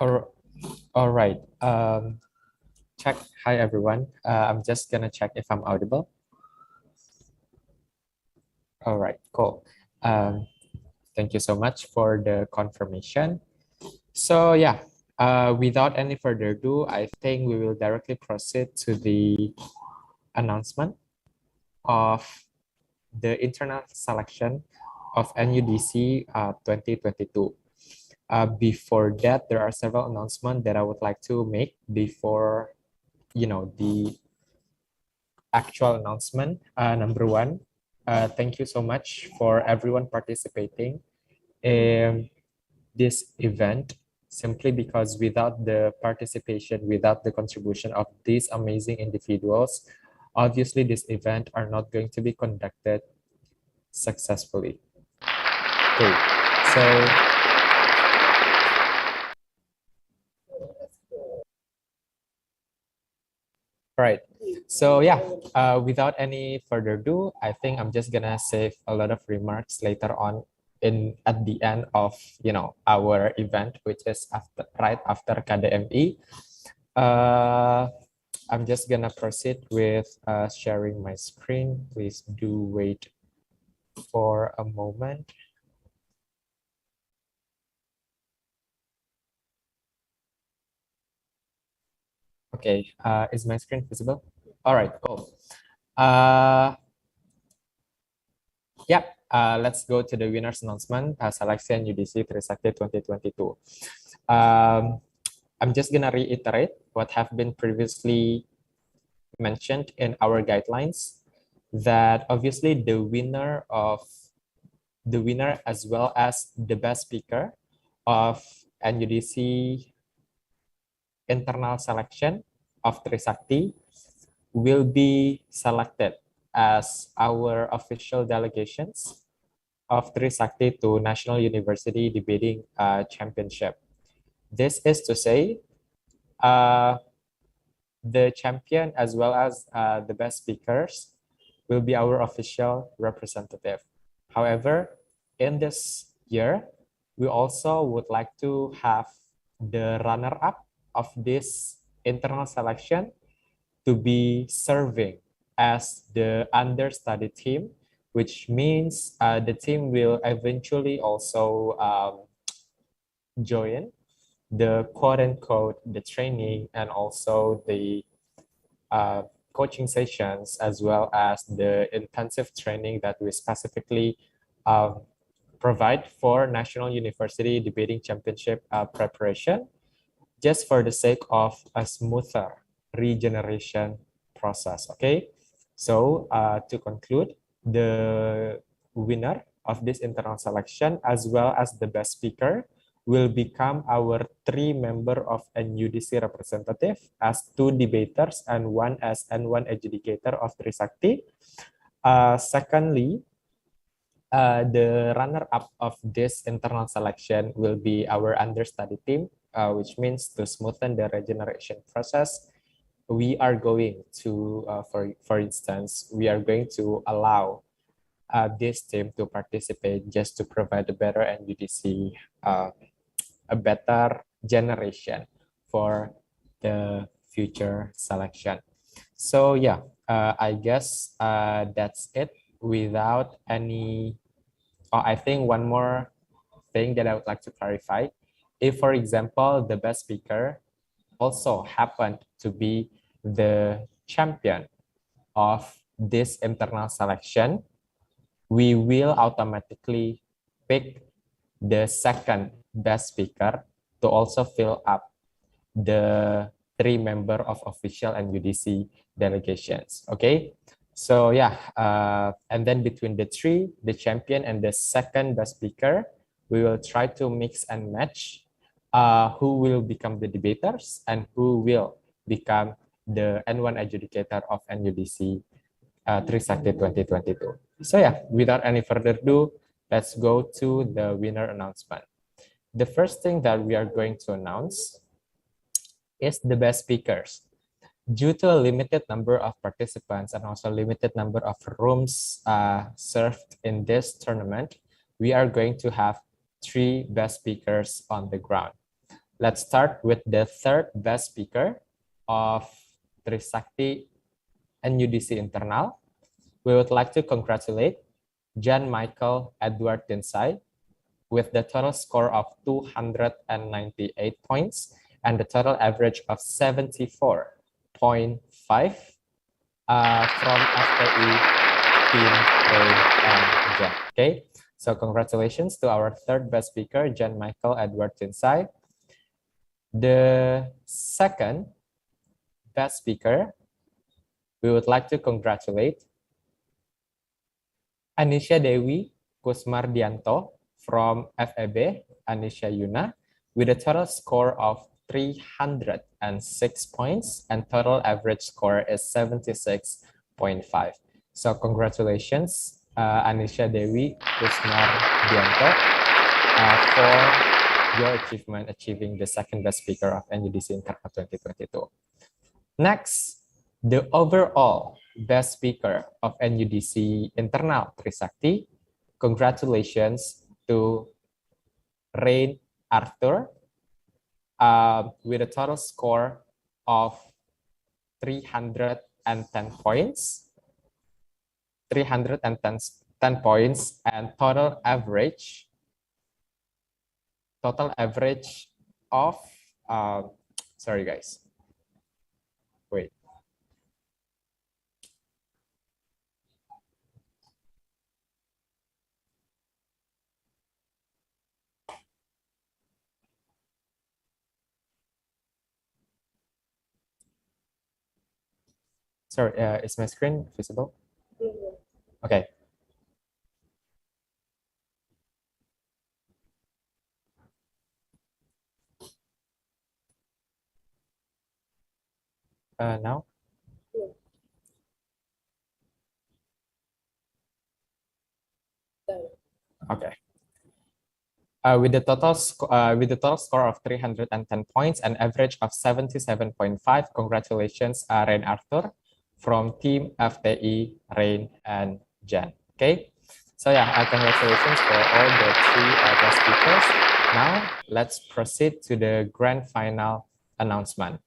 All right. Check. Hi, everyone. I'm just gonna check if I'm audible. All right, cool. Thank you so much for the confirmation. So yeah, without any further ado, I think we will directly proceed to the announcement of the internal selection of NUDC 2022. Before that, there are several announcements that I would like to make before, the actual announcement. Number one, thank you so much for everyone participating in this event, simply because without the participation, without the contribution of these amazing individuals, obviously this event are not going to be conducted successfully. Okay, so right. So yeah, without any further ado, I think I'm just gonna save a lot of remarks later on at the end of our event, which is right after KDMI. I'm just gonna proceed with sharing my screen. Please do wait for a moment. Okay, is my screen visible? All right, cool. Yeah, let's go to the winner's announcement, selection UDC Trisakti 2022. I'm just gonna reiterate what have been previously mentioned in our guidelines, that obviously the winner as well as the best speaker of NUDC internal selection of Trisakti will be selected as our official delegations of Trisakti to National University Debating Championship. This is to say, the champion as well as the best speakers will be our official representative. However, in this year, we also would like to have the runner-up of this internal selection to be serving as the understudy team, which means the team will eventually also join the quote-unquote the training and also the coaching sessions, as well as the intensive training that we specifically provide for National University Debating Championship preparation, just for the sake of a smoother regeneration process. Okay, so to conclude, the winner of this internal selection as well as the best speaker will become our 3-member of NUDC representative as 2 debaters and 1 as N1 adjudicator of Trisakti. Secondly, the runner-up of this internal selection will be our understudy team, which means to smoothen the regeneration process, we are going to, for instance, we are going to allow this team to participate just to provide a better NUDC, a better generation for the future selection. So yeah, I guess that's it. Without any, I think one more thing that I would like to clarify. If, for example, the best speaker also happened to be the champion of this internal selection, we will automatically pick the second best speaker to also fill up the 3-member of official and UDC delegations. Okay, so yeah, and then between the 3, the champion and the second best speaker, we will try to mix and match who will become the debaters and who will become the N1 adjudicator of NUDC Trisakti 2022. So yeah, without any further ado, let's go to the winner announcement. The first thing that we are going to announce is the best speakers. Due to a limited number of participants and also limited number of rooms served in this tournament, we are going to have 3 best speakers on the ground. Let's start with the third best speaker of Trisakti NUDC Internal. We would like to congratulate Jan Michael Edward Dinsai with the total score of 298 points and the total average of 74.5 from FTI team Ray and Jan. Okay, so congratulations to our third best speaker, Jan Michael Edward Dinsai. The second best speaker, we would like to congratulate Anisha Dewi Kusmardianto from FEB, Anisha Yuna, with a total score of 306 points and total average score is 76.5. So congratulations, Anisha Dewi Kusmardianto, for your achievement achieving the second best speaker of NUDC Internal 2022. Next, the overall best speaker of NUDC Internal Trisakti. Congratulations to Rain Arthur with a total score of 310 points. 310 points and total average of sorry guys, wait. Sorry, is my screen visible? Okay. Now? Okay. With the total score of 310 points and average of 77.5, congratulations, Rain Arthur from Team FTI, Rain and Jan. Okay, so yeah, congratulations for all the three guest speakers. Now let's proceed to the grand final announcement.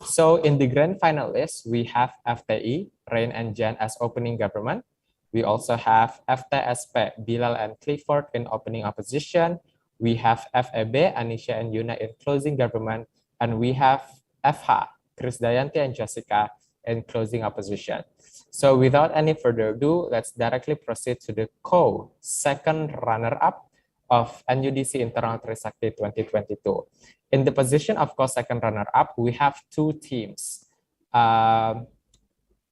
So in the grand final list, we have FTI, Rain and Jan as opening government. We also have FTSP, Bilal and Clifford in opening opposition. We have FEB, Anisha and Yuna in closing government. And we have FH, Krisdayanti and Jessica in closing opposition. So without any further ado, let's directly proceed to the co-second runner-up of NUDC Internal Trisakti 2022. In the position of co-second runner-up, we have two teams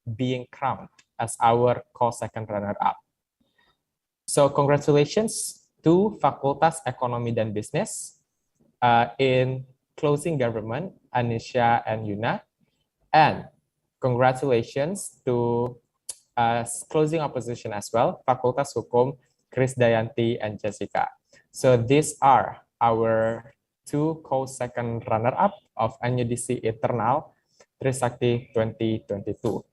being crowned as our co-second runner-up. So congratulations to Fakultas Ekonomi dan Bisnis in closing government, Anisha and Yuna, and congratulations to closing opposition as well, Fakultas Hukum, Krisdayanti and Jessica. So these are our two co-second runner-up of NUDC Internal Trisakti 2022.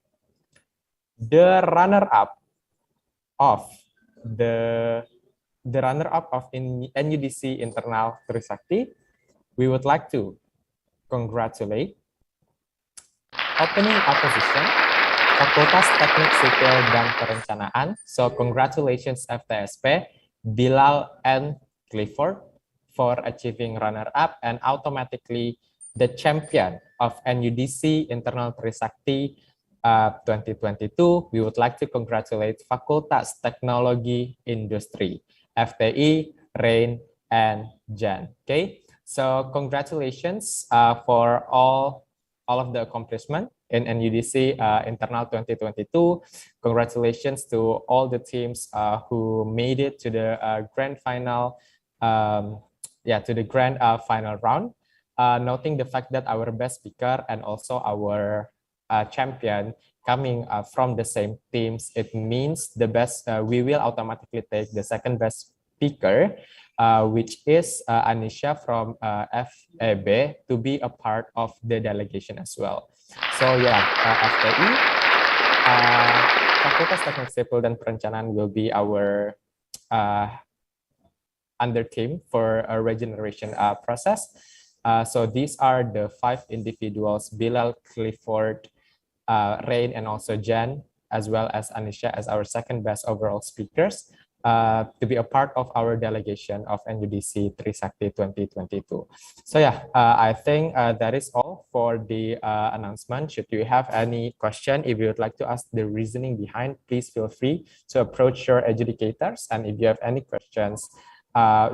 The runner-up of NUDC Internal Trisakti, we would like to congratulate opening opposition Fakultas Teknik Sipil dan Perencanaan. So congratulations FTSP, Bilal and Clifford for achieving runner-up and automatically the champion of NUDC Internal Trisakti 2022. We would like to congratulate Fakultas Teknologi Industri, FTI, Rain, and Jan. Okay, so congratulations for all of the accomplishment in NUDC Internal 2022. Congratulations to all the teams who made it to the grand final, to the grand final round. Noting the fact that our best speaker and also our champion coming from the same teams, it means the best. We will automatically take the second best speaker, which is Anisha from FEB, to be a part of the delegation as well. So yeah, FTI, Fakultas Teknik Sipil dan Perencanaan will be our under team for a regeneration process. So these are the 5 individuals: Bilal, Clifford, Rain, and also Jen, as well as Anisha as our second best overall speakers, to be a part of our delegation of NUDC Trisakti 2022. So yeah, I think that is all for the announcement. Should you have any question, if you would like to ask the reasoning behind, please feel free to approach your educators. And if you have any questions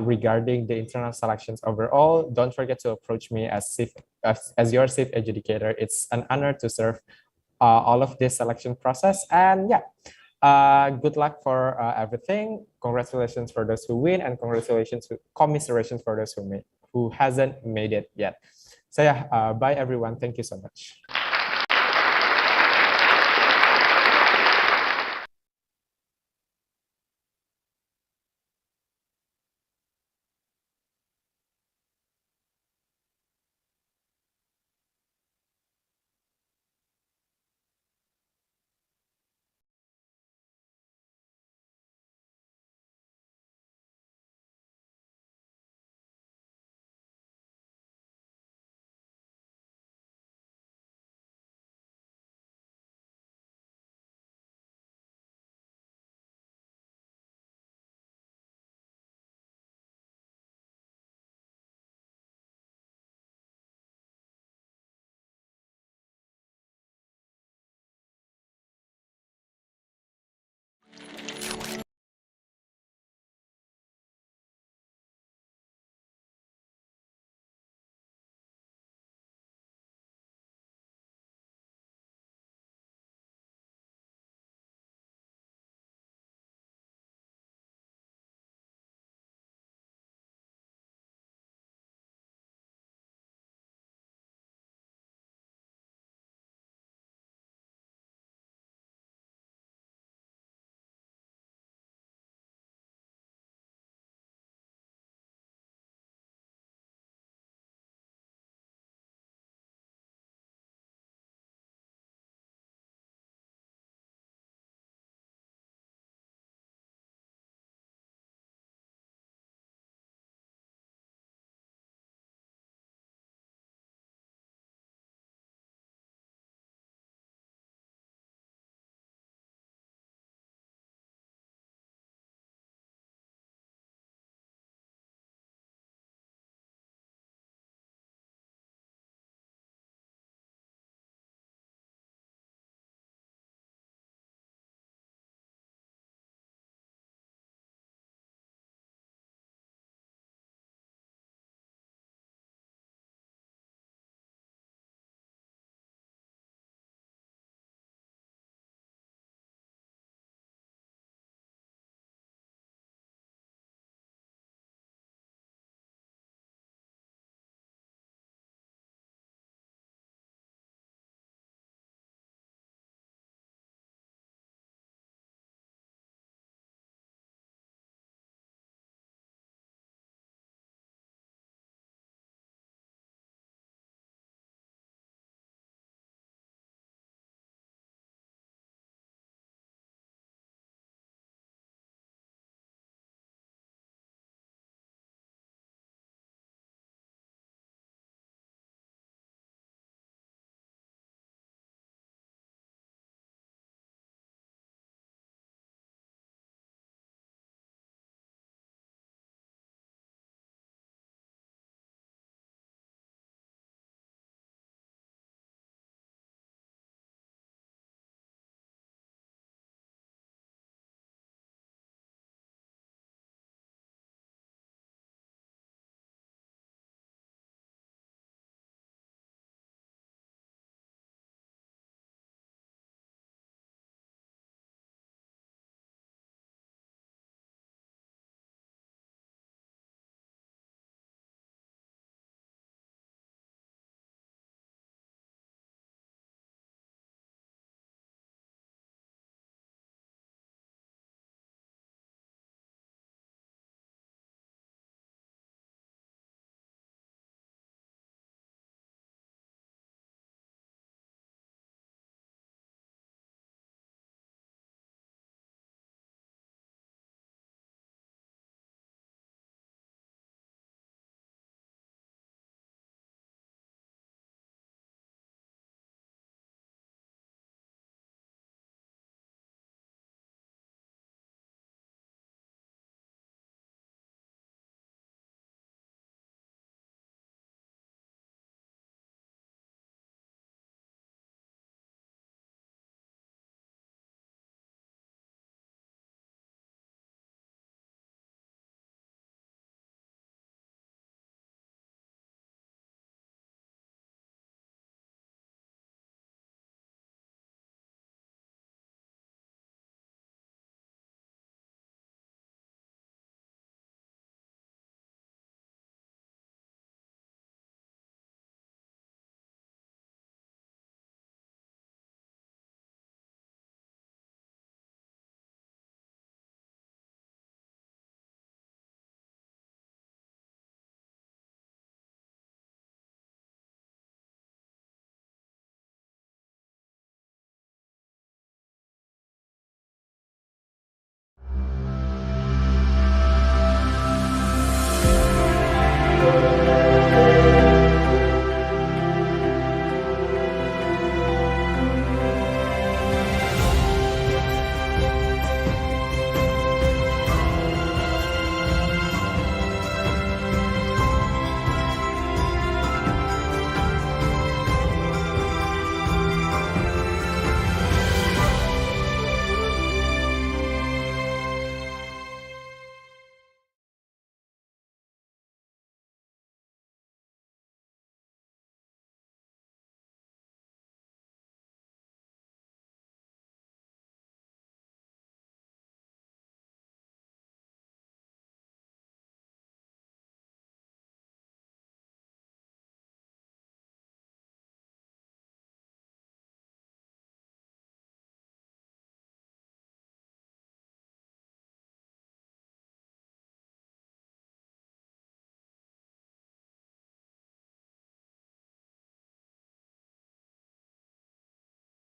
regarding the internal selections overall, don't forget to approach me as your SIF educator. It's an honor to serve all of this selection process. And yeah, good luck for everything. Congratulations for those who win, and commiserations for those who hasn't made it yet. So yeah, bye everyone. Thank you so much.